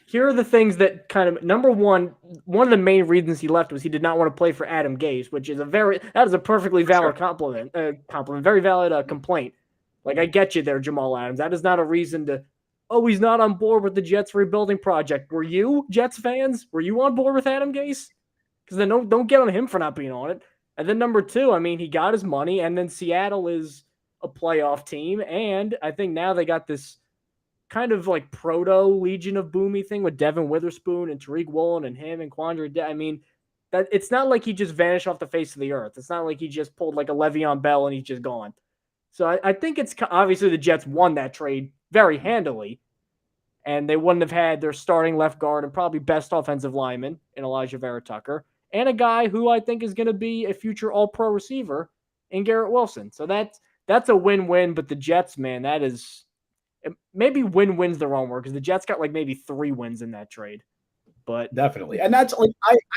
here are the things that kind of number one of the main reasons he left was he did not want to play for Adam Gase, which is that is a perfectly valid compliment, very valid complaint. Like, I get you there, Jamal Adams. That is not a reason to, he's not on board with the Jets rebuilding project. Were you, Jets fans? Were you on board with Adam Gase? Because then don't get on him for not being on it. And then number 2, he got his money, and then Seattle is a playoff team, and I think now they got this kind of like proto Legion of Boomy thing with Devin Witherspoon and Tariq Woolen and him and Quandre. That it's not like he just vanished off the face of the earth. It's not like he just pulled like a Le'Veon Bell and he's just gone. So I think it's obviously the Jets won that trade very handily, and they wouldn't have had their starting left guard and probably best offensive lineman in Elijah Vera Tucker, and a guy who I think is going to be a future all-pro receiver in Garrett Wilson. So that's a win-win, but the Jets, man, that is maybe win-win's the wrong word because the Jets got like maybe 3 wins in that trade. But definitely. And that's like,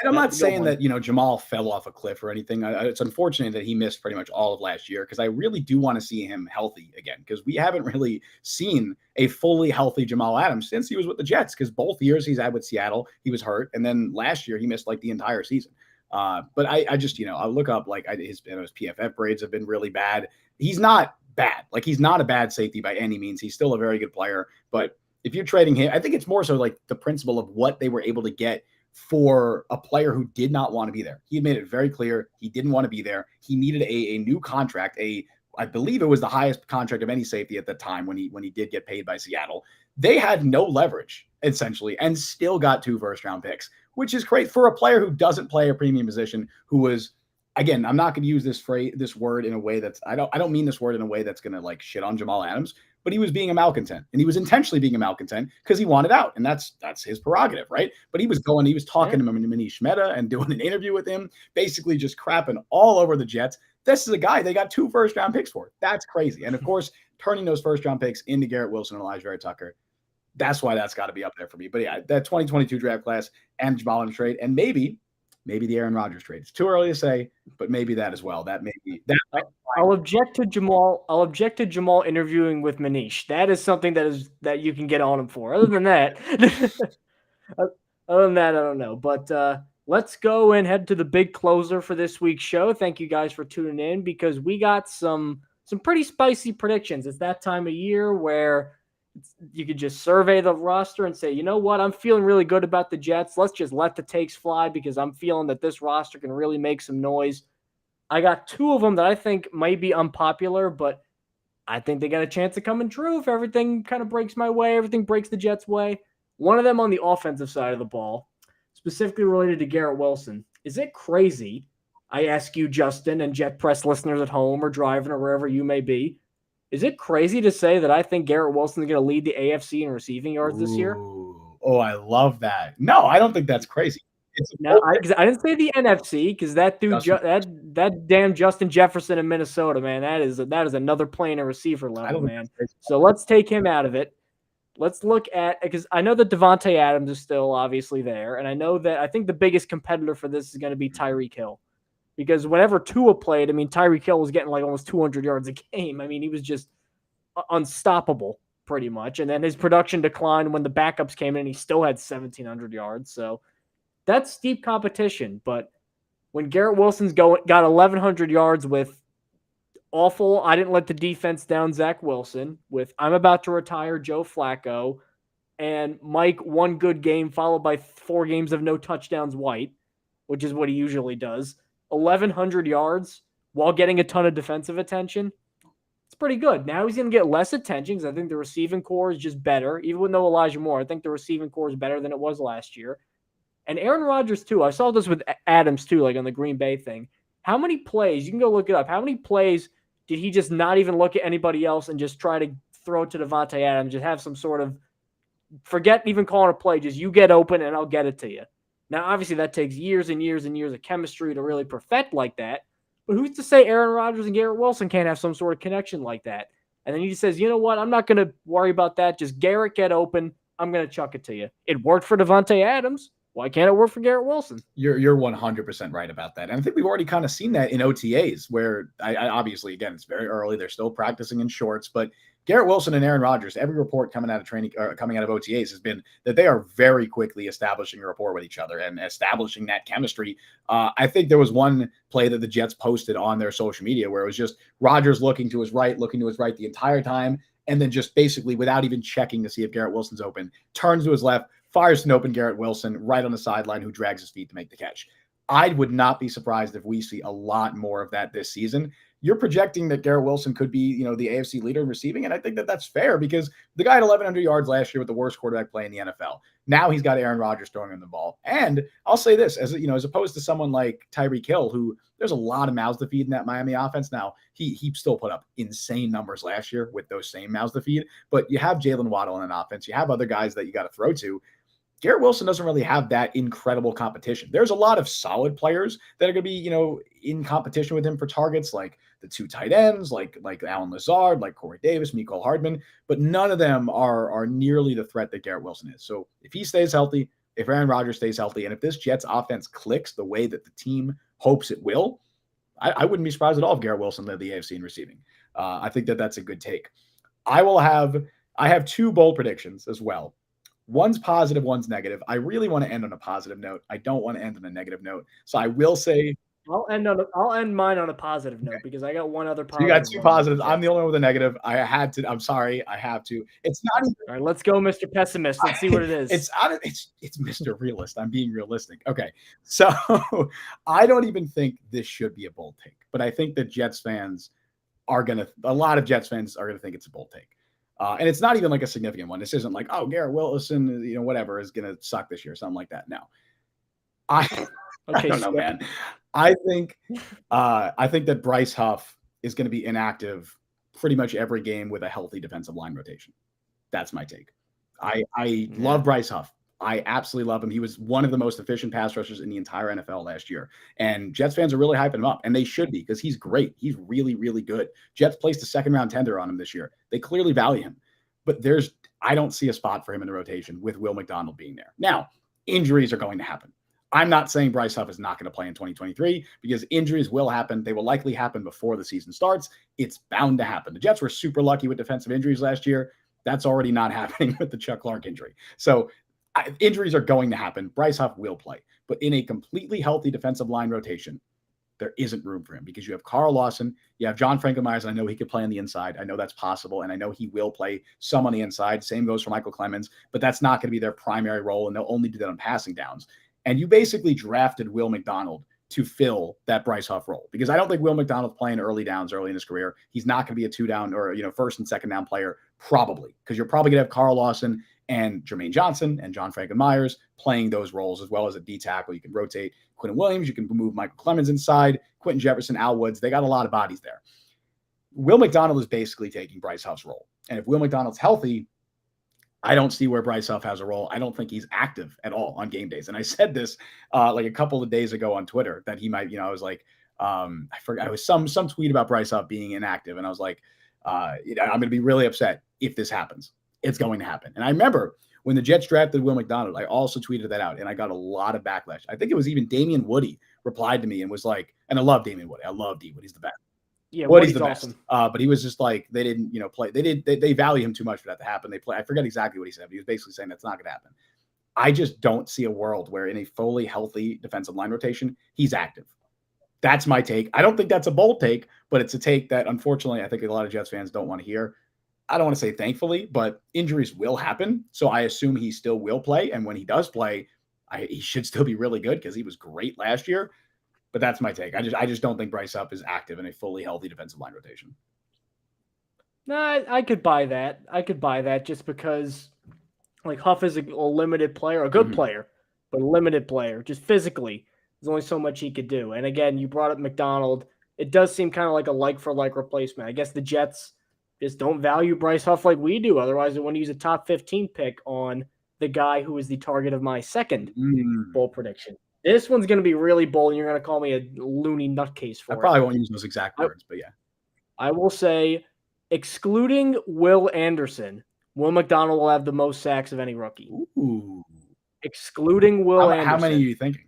I'm not saying that, Jamal fell off a cliff or anything. It's unfortunate that he missed pretty much all of last year because I really do want to see him healthy again because we haven't really seen a fully healthy Jamal Adams since he was with the Jets because both years he's had with Seattle, he was hurt. And then last year he missed like the entire season. But I just, I look up like his PFF grades have been really bad. He's not bad. Like he's not a bad safety by any means. He's still a very good player, but if you're trading him, I think it's more so like the principle of what they were able to get for a player who did not want to be there. He made it very clear he didn't want to be there. He needed a new contract, I believe it was the highest contract of any safety at the time when he did get paid by Seattle. They had no leverage essentially and still got 2 first-round picks, which is great for a player who doesn't play a premium position, who was, again, I'm not going to use this word in a way that's, I don't mean this word in a way that's going to like shit on Jamal Adams, but he was being a malcontent, and he was intentionally being a malcontent because he wanted out, and that's his prerogative, right? But he was talking to Manish Mehta and doing an interview with him, basically just crapping all over the Jets. This is a guy they got 2 first-round picks for. That's crazy. And of course, turning those first-round picks into Garrett Wilson and Elijah Tucker, that's why that's got to be up there for me. But yeah, that 2022 draft class and Jamal Adams trade, and maybe the Aaron Rodgers trade. It's too early to say, but maybe that as well. That may be that. I'll object to Jamal interviewing with Manish. That is something that you can get on him for. Other than that, I don't know. But let's go and head to the big closer for this week's show. Thank you guys for tuning in, because we got some pretty spicy predictions. It's that time of year where you could just survey the roster and say, you know what, I'm feeling really good about the Jets. Let's just let the takes fly, because I'm feeling that this roster can really make some noise. I got 2 of them that I think might be unpopular, but I think they got a chance of coming true if everything kind of breaks my way, everything breaks the Jets' way. One of them on the offensive side of the ball, specifically related to Garrett Wilson. Is it crazy, I ask you, Justin, and Jet Press listeners at home or driving or wherever you may be, is it crazy to say that I think Garrett Wilson is going to lead the AFC in receiving yards this year? Oh, I love that. No, I don't think that's crazy. No, I didn't say the NFC, because that dude, that damn Justin Jefferson in Minnesota, man, that is another play in a receiver level, man. So let's take him out of it. Let's look at, because I know that Devontae Adams is still obviously there, and I think the biggest competitor for this is going to be Tyreek Hill, because whenever Tua played, I mean, Tyreek Hill was getting like almost 200 yards a game. I mean, he was just unstoppable pretty much, and then his production declined when the backups came in, and he still had 1,700 yards. So that's steep competition. But when Garrett Wilson's got 1,100 yards with awful, I didn't let the defense down Zach Wilson, with I'm about to retire Joe Flacco, and Mike one good game followed by 4 games of no touchdowns White, which is what he usually does, 1,100 yards while getting a ton of defensive attention, it's pretty good. Now he's going to get less attention, because I think the receiving core is just better. Even with no Elijah Moore, I think the receiving core is better than it was last year. And Aaron Rodgers, too. I saw this with Adams, too, like on the Green Bay thing. How many plays, you can go look it up, how many plays did he just not even look at anybody else and just try to throw it to Devontae Adams, just have some sort of, forget even calling a play, just you get open and I'll get it to you. Now, obviously, that takes years and years and years of chemistry to really perfect like that. But who's to say Aaron Rodgers and Garrett Wilson can't have some sort of connection like that? And then he says, you know what, I'm not going to worry about that. Just Garrett, get open. I'm going to chuck it to you. It worked for Devontae Adams. Why can't it work for Garrett Wilson? You're 100% right about that. And I think we've already kind of seen that in OTAs, where I obviously, again, it's very early. They're still practicing in shorts, but Garrett Wilson and Aaron Rodgers, every report coming out of training or coming out of OTAs has been that they are very quickly establishing a rapport with each other and establishing that chemistry. I think there was one play that the Jets posted on their social media where it was just Rodgers looking to his right the entire time, and then just basically without even checking to see if Garrett Wilson's open, turns to his left, fires an open Garrett Wilson right on the sideline, who drags his feet to make the catch. I would not be surprised if we see a lot more of that this season. You're projecting that Garrett Wilson could be, the AFC leader in receiving, and I think that that's fair, because the guy had 1,100 yards last year with the worst quarterback play in the NFL. Now he's got Aaron Rodgers throwing him the ball. And I'll say this, as opposed to someone like Tyreek Hill, who there's a lot of mouths to feed in that Miami offense. Now, he still put up insane numbers last year with those same mouths to feed, but you have Jalen Waddle in an offense. You have other guys that you got to throw to. Garrett Wilson doesn't really have that incredible competition. There's a lot of solid players that are going to be, in competition with him for targets, like the 2 tight ends, like Allen Lazard, like Corey Davis, Mecole Hardman, but none of them are nearly the threat that Garrett Wilson is. So if he stays healthy, if Aaron Rodgers stays healthy, and if this Jets offense clicks the way that the team hopes it will, I wouldn't be surprised at all if Garrett Wilson led the AFC in receiving. I think that that's a good take. I have 2 bold predictions as well. One's positive, one's negative. I really want to end on a positive note. I don't want to end on a negative note. So I will say I'll end mine on a positive note because I got one other So you got positive two on the positives. I'm the Jets. only one with a negative. I had to. I'm sorry. I have to. It's not even. All right, let's go, Mr. Pessimist. Let's see what it is. It's Mr. Realist. I'm being realistic. Okay. So I don't even think this should be a bold take, but I think that a lot of Jets fans are gonna think it's a bold take. And it's not even like a significant one. This isn't like, oh, Garrett Wilson, whatever is gonna suck this year, something like that. No. I I Okay, don't know, Skip. man. I think I think that Bryce Huff is going to be inactive pretty much every game with a healthy defensive line rotation. That's my take. I Yeah. love Bryce Huff. I absolutely love him. He was one of the most efficient pass rushers in the entire NFL last year. And Jets fans are really hyping him up, and they should be because he's great. He's really, really good. Jets placed a second round tender on him this year. They clearly value him. But I don't see a spot for him in the rotation with Will McDonald being there. Now, injuries are going to happen. I'm not saying Bryce Huff is not going to play in 2023 because injuries will happen. They will likely happen before the season starts. It's bound to happen. The Jets were super lucky with defensive injuries last year. That's already not happening with the Chuck Clark injury. So injuries are going to happen. Bryce Huff will play. But in a completely healthy defensive line rotation, there isn't room for him because you have Carl Lawson, you have John Franklin Myers, and I know he could play on the inside. I know that's possible, and I know he will play some on the inside. Same goes for Michael Clemens, but that's not going to be their primary role, and they'll only do that on passing downs. And you basically drafted Will McDonald to fill that Bryce Huff role because I don't think Will McDonald's playing early downs early in his career. He's not going to be a 2-down or first and second down player probably because you're probably going to have Carl Lawson and Jermaine Johnson and John Franklin Myers playing those roles as well as a D tackle. You can rotate Quentin Williams. You can move Michael Clemens inside, Quentin Jefferson, Al Woods. They got a lot of bodies there. Will McDonald is basically taking Bryce Huff's role. And if Will McDonald's healthy, I don't see where Bryce Huff has a role. I don't think he's active at all on game days. And I said this like a couple of days ago on Twitter that he might, I was like, I forgot, it was some tweet about Bryce Huff being inactive. And I was like, I'm going to be really upset if this happens. It's going to happen. And I remember when the Jets drafted Will McDonald, I also tweeted that out and I got a lot of backlash. I think it was even Damian Woody replied to me and was like, and I love Damian Woody. I love D Woody. He's the best. Yeah, Woody's the awesome. best. But he was just like, they didn't, play. They value him too much for that to happen. I forget exactly what he said, but he was basically saying that's not going to happen. I just don't see a world where in a fully healthy defensive line rotation, he's active. That's my take. I don't think that's a bold take, but it's a take that unfortunately I think a lot of Jets fans don't want to hear. I don't want to say thankfully, but injuries will happen. So I assume he still will play. And when he does play, he should still be really good because he was great last year. But that's my take. I just don't think Bryce Huff is active in a fully healthy defensive line rotation. No, I could buy that. I could buy that just because, like, Huff is a limited player, a good player, but a limited player. Just physically, there's only so much he could do. And again, you brought up McDonald. It does seem kind of like a like-for-like replacement. I guess the Jets just don't value Bryce Huff like we do. Otherwise, they want to use a top 15 pick on the guy who is the target of my second bold prediction. This one's going to be really bold, and you're going to call me a loony nutcase for it. I probably won't use those exact words, but yeah. I will say, excluding Will Anderson, Will McDonald will have the most sacks of any rookie. Ooh. Excluding Will Anderson. How many are you thinking?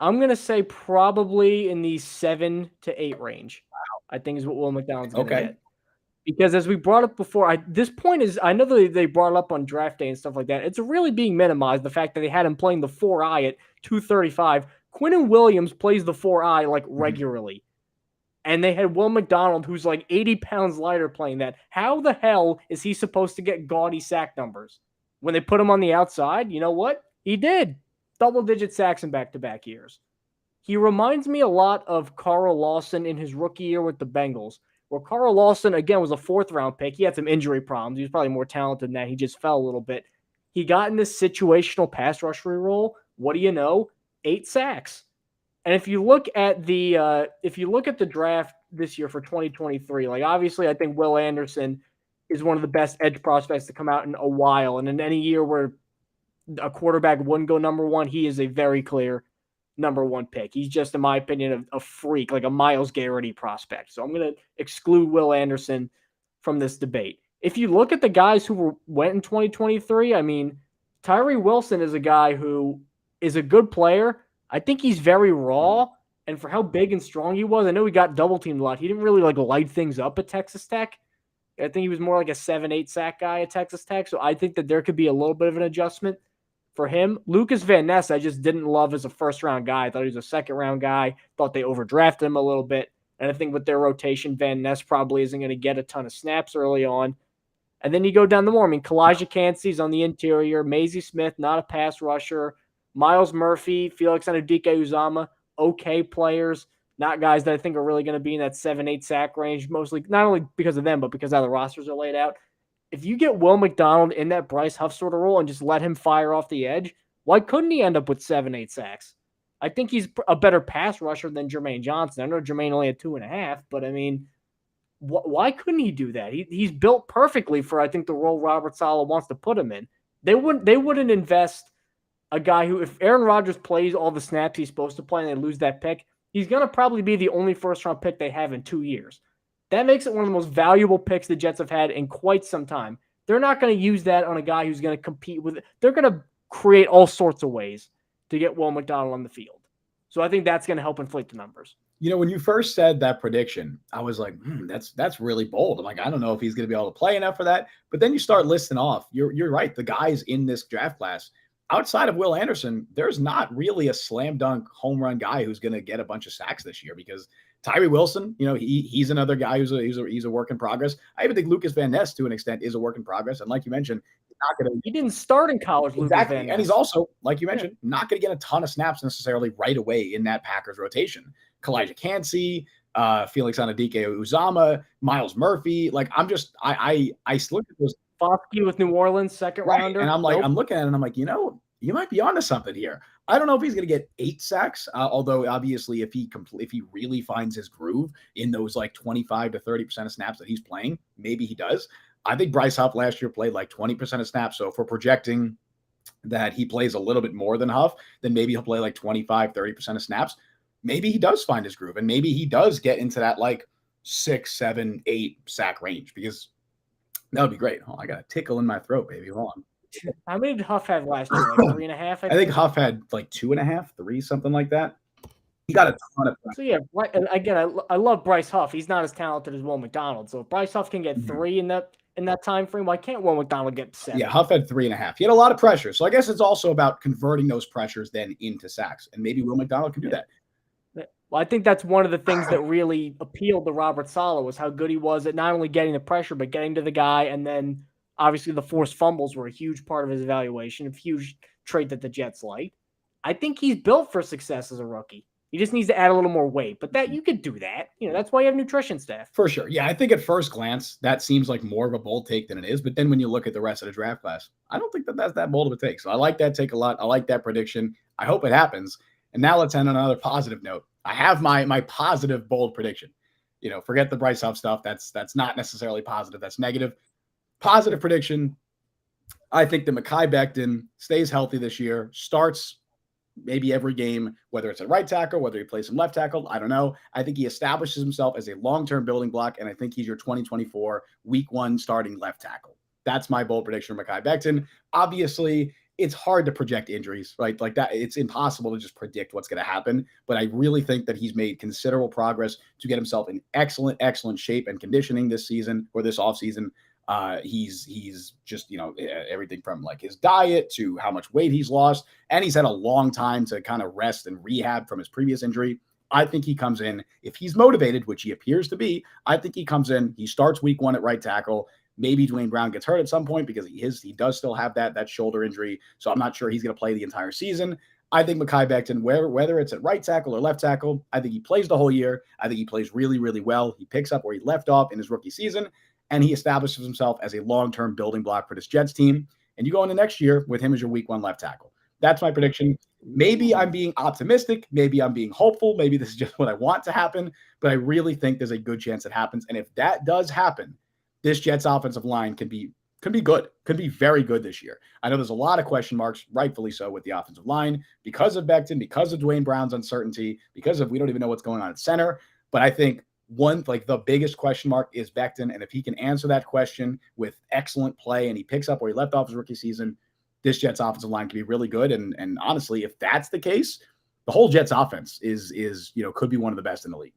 I'm going to say probably in the 7 to 8 range. Wow. I think is what Will McDonald's going to get. Because as we brought up before, this point is, I know that they brought it up on draft day and stuff like that. It's really being minimized, the fact that they had him playing the 4i at 235. Quentin Williams plays the 4i like regularly. And they had Will McDonald, who's like 80 pounds lighter, playing that. How the hell is he supposed to get gaudy sack numbers? When they put him on the outside, you know what? He did. Double-digit sacks in back-to-back years. He reminds me a lot of Carl Lawson in his rookie year with the Bengals, where Carl Lawson, again, was a 4th-round pick. He had some injury problems. He was probably more talented than that. He just fell a little bit. He got in this situational pass rusher role. What do you know? 8 sacks. And if you look at the draft this year for 2023, like obviously I think Will Anderson is one of the best edge prospects to come out in a while. And in any year where a quarterback wouldn't go number 1, he is a very clear number 1 pick. He's just, in my opinion, a freak, like a Myles Garrett prospect. So I'm going to exclude Will Anderson from this debate. If you look at the guys who went in 2023, I mean, Tyree Wilson is a guy who is a good player. I think he's very raw, and for how big and strong he was, I know he got double teamed a lot. He didn't really light things up at Texas Tech. I think he was more like a 7-8 sack guy at Texas Tech. So I think that there could be a little bit of an adjustment for him. Lucas Van Ness, I just didn't love as a first-round guy. I thought he was a second-round guy. Thought they overdrafted him a little bit. And I think with their rotation, Van Ness probably isn't going to get a ton of snaps early on. And then you go down the more. I mean, Kalijah Cansey's on the interior. Maisie Smith, not a pass rusher. Miles Murphy, Felix Anudike-Uzomah, okay players. Not guys that I think are really going to be in that 7-8 sack range, mostly not only because of them, but because how the rosters are laid out. If you get Will McDonald in that Bryce Huff sort of role and just let him fire off the edge, why couldn't he end up with 7-8 sacks? I think he's a better pass rusher than Jermaine Johnson. I know Jermaine only had 2.5, but I mean, why couldn't he do that? He's built perfectly for, I think, the role Robert Saleh wants to put him in. They wouldn't invest a guy who, if Aaron Rodgers plays all the snaps he's supposed to play and they lose that pick, he's going to probably be the only first-round pick they have in 2 years. That makes it one of the most valuable picks the Jets have had in quite some time. They're not going to use that on a guy who's going to compete with it. They're going to create all sorts of ways to get Will McDonald on the field. So I think that's going to help inflate the numbers. You know, when you first said that prediction, I was like, that's really bold. I'm like, I don't know if he's going to be able to play enough for that. But then you start listing off. You're right. The guys in this draft class, outside of Will Anderson, there's not really a slam dunk home run guy who's going to get a bunch of sacks this year, because Tyree Wilson, you know, he's another guy who's a work in progress. I even think Lucas Van Ness, to an extent, is a work in progress. And like you mentioned, he didn't start in college. Exactly. And he's also, like you mentioned, not going to get a ton of snaps necessarily right away in that Packers rotation. Kalijah Cansey, Felix Anudike-Uzomah, Miles Murphy. Like, I look at those. Foskey with New Orleans, second rounder. And I'm like, I'm looking at it and I'm like, you know, you might be onto something here. I don't know if he's going to get 8 sacks, although obviously if he really finds his groove in those like 25 to 30% of snaps that he's playing, maybe he does. I think Bryce Huff last year played like 20% of snaps. So if we're projecting that he plays a little bit more than Huff, then maybe he'll play like 25, 30% of snaps. Maybe he does find his groove, and maybe he does get into that like 6, 7, 8 sack range, because that would be great. Oh, I got a tickle in my throat, baby. Hold on. How many did Huff have last year? Like 3.5? I think Huff had like 2.5, 3, something like that. He got a ton of. So yeah, again, I love Bryce Huff. He's not as talented as Will McDonald. So if Bryce Huff can get 3 in that time frame, why can't Will McDonald get 7? Yeah, Huff had 3.5. He had a lot of pressure. So I guess it's also about converting those pressures then into sacks. And maybe Will McDonald can do that. Well, I think that's one of the things that really appealed to Robert Saleh, was how good he was at not only getting the pressure, but getting to the guy. And then obviously the forced fumbles were a huge part of his evaluation, a huge trait that the Jets liked. I think he's built for success as a rookie. He just needs to add a little more weight, but that you could do that. You know, that's why you have nutrition staff. For sure. Yeah, I think at first glance, that seems like more of a bold take than it is. But then when you look at the rest of the draft class, I don't think that's that bold of a take. So I like that take a lot. I like that prediction. I hope it happens. And now let's end on another positive note. I have my positive bold prediction. You know, forget the Bryce Huff stuff. That's not necessarily positive. That's negative. Positive prediction. I think that Mekhi Becton stays healthy this year, starts maybe every game, whether it's at right tackle, whether he plays some left tackle, I don't know. I think he establishes himself as a long-term building block, and I think he's your 2024 week 1 starting left tackle. That's my bold prediction for Mekhi Becton. Obviously, it's hard to project injuries, right? Like that, it's impossible to just predict what's going to happen. But I really think that he's made considerable progress to get himself in excellent shape and conditioning this season or this offseason. He's just, you know, everything from like his diet to how much weight he's lost. And he's had a long time to kind of rest and rehab from his previous injury. I think he comes in, if he's motivated, which he appears to be, I think he comes in, he starts week 1 at right tackle. Maybe Dwayne Brown gets hurt at some point because he does still have that shoulder injury. So I'm not sure he's going to play the entire season. I think Mekhi Becton, whether it's at right tackle or left tackle, I think he plays the whole year. I think he plays really, really well. He picks up where he left off in his rookie season, and he establishes himself as a long-term building block for this Jets team. And you go into next year with him as your week 1 left tackle. That's my prediction. Maybe I'm being optimistic. Maybe I'm being hopeful. Maybe this is just what I want to happen. But I really think there's a good chance it happens. And if that does happen, this Jets offensive line could be good, could be very good this year. I know there's a lot of question marks, rightfully so, with the offensive line because of Becton, because of Dwayne Brown's uncertainty, because of we don't even know what's going on at center. But I think the biggest question mark is Becton. And if he can answer that question with excellent play and he picks up where he left off his rookie season, this Jets offensive line can be really good. And honestly, if that's the case, the whole Jets offense is could be one of the best in the league.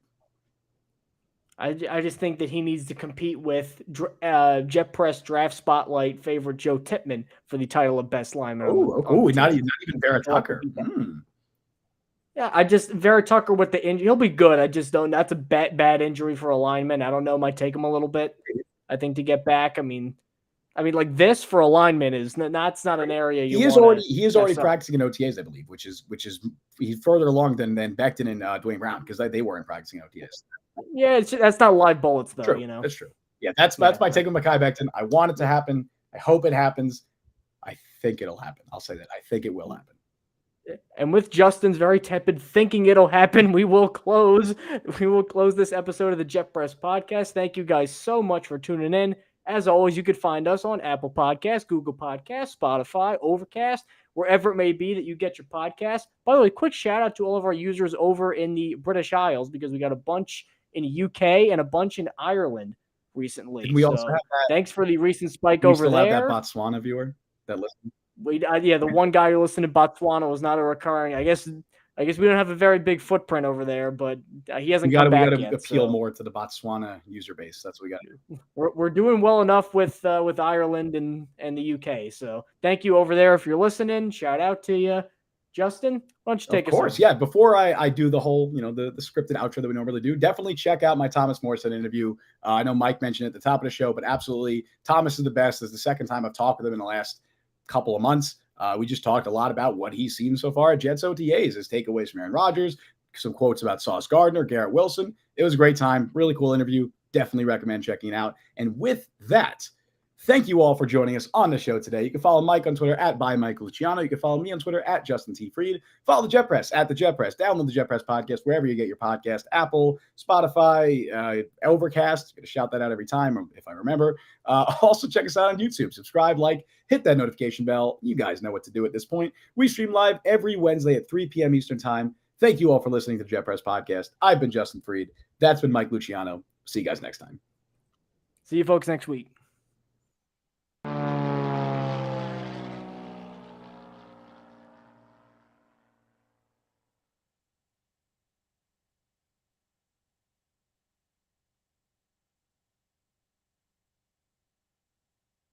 I just think that he needs to compete with Jet Press Draft Spotlight favorite Joe Tippmann for the title of best lineman on the not team. even Vera Tucker. Yeah, Vera Tucker with the injury, he'll be good. I just don't. That's a bad injury for a lineman. I don't know. It might take him a little bit, I think, to get back. I mean, like this for a lineman is that's not an area you want. He is already practicing in OTAs, I believe, which is he's further along than Becton and Dwayne Brown because they weren't practicing OTAs. Yeah, that's not live bullets though. True. You know, that's true. Yeah, that's my take on Mekhi Becton. I want it to happen. I hope it happens. I think it'll happen. I'll say that. I think it will happen. And with Justin's very tepid thinking it'll happen, we will close this episode of the Jet Press Podcast. Thank you guys so much for tuning in. As always, you could find us on Apple Podcasts, Google Podcasts, Spotify, Overcast, wherever it may be that you get your podcast. By the way, quick shout out to all of our users over in the British Isles because we got a bunch in the UK and a bunch in Ireland recently. Did we also have that? Thanks for the recent spike over there. We still have that Botswana viewer that listened. The one guy who listened to Botswana was not a recurring. I guess we don't have a very big footprint over there, but he hasn't come back yet. We got to appeal more to the Botswana user base. That's what we got to do. We're doing well enough with Ireland and the UK. So thank you over there if you're listening. Shout out to you, Justin. Why don't you take us? Of course, yeah. Before I do the whole the scripted outro that we normally do, definitely check out my Thomas Morrison interview. I know Mike mentioned it at the top of the show, but absolutely, Thomas is the best. This is the second time I've talked with him in the last couple of months. We just talked a lot about what he's seen so far at Jets OTAs, his takeaways from Aaron Rodgers, some quotes about Sauce Gardner, Garrett Wilson. It was a great time. Really cool interview. Definitely recommend checking it out. And with that, thank you all for joining us on the show today. You can follow Mike on Twitter at @ByMikeLuciano. You can follow me on Twitter at Justin T. Freed. Follow the Jet Press at the Jet Press. Download the Jet Press podcast wherever you get your podcast. Apple, Spotify, Overcast. I'm going to shout that out every time if I remember. Also, check us out on YouTube. Subscribe, hit that notification bell. You guys know what to do at this point. We stream live every Wednesday at 3 p.m. Eastern Time. Thank you all for listening to the Jet Press podcast. I've been Justin Freed. That's been Mike Luciano. See you guys next time. See you folks next week.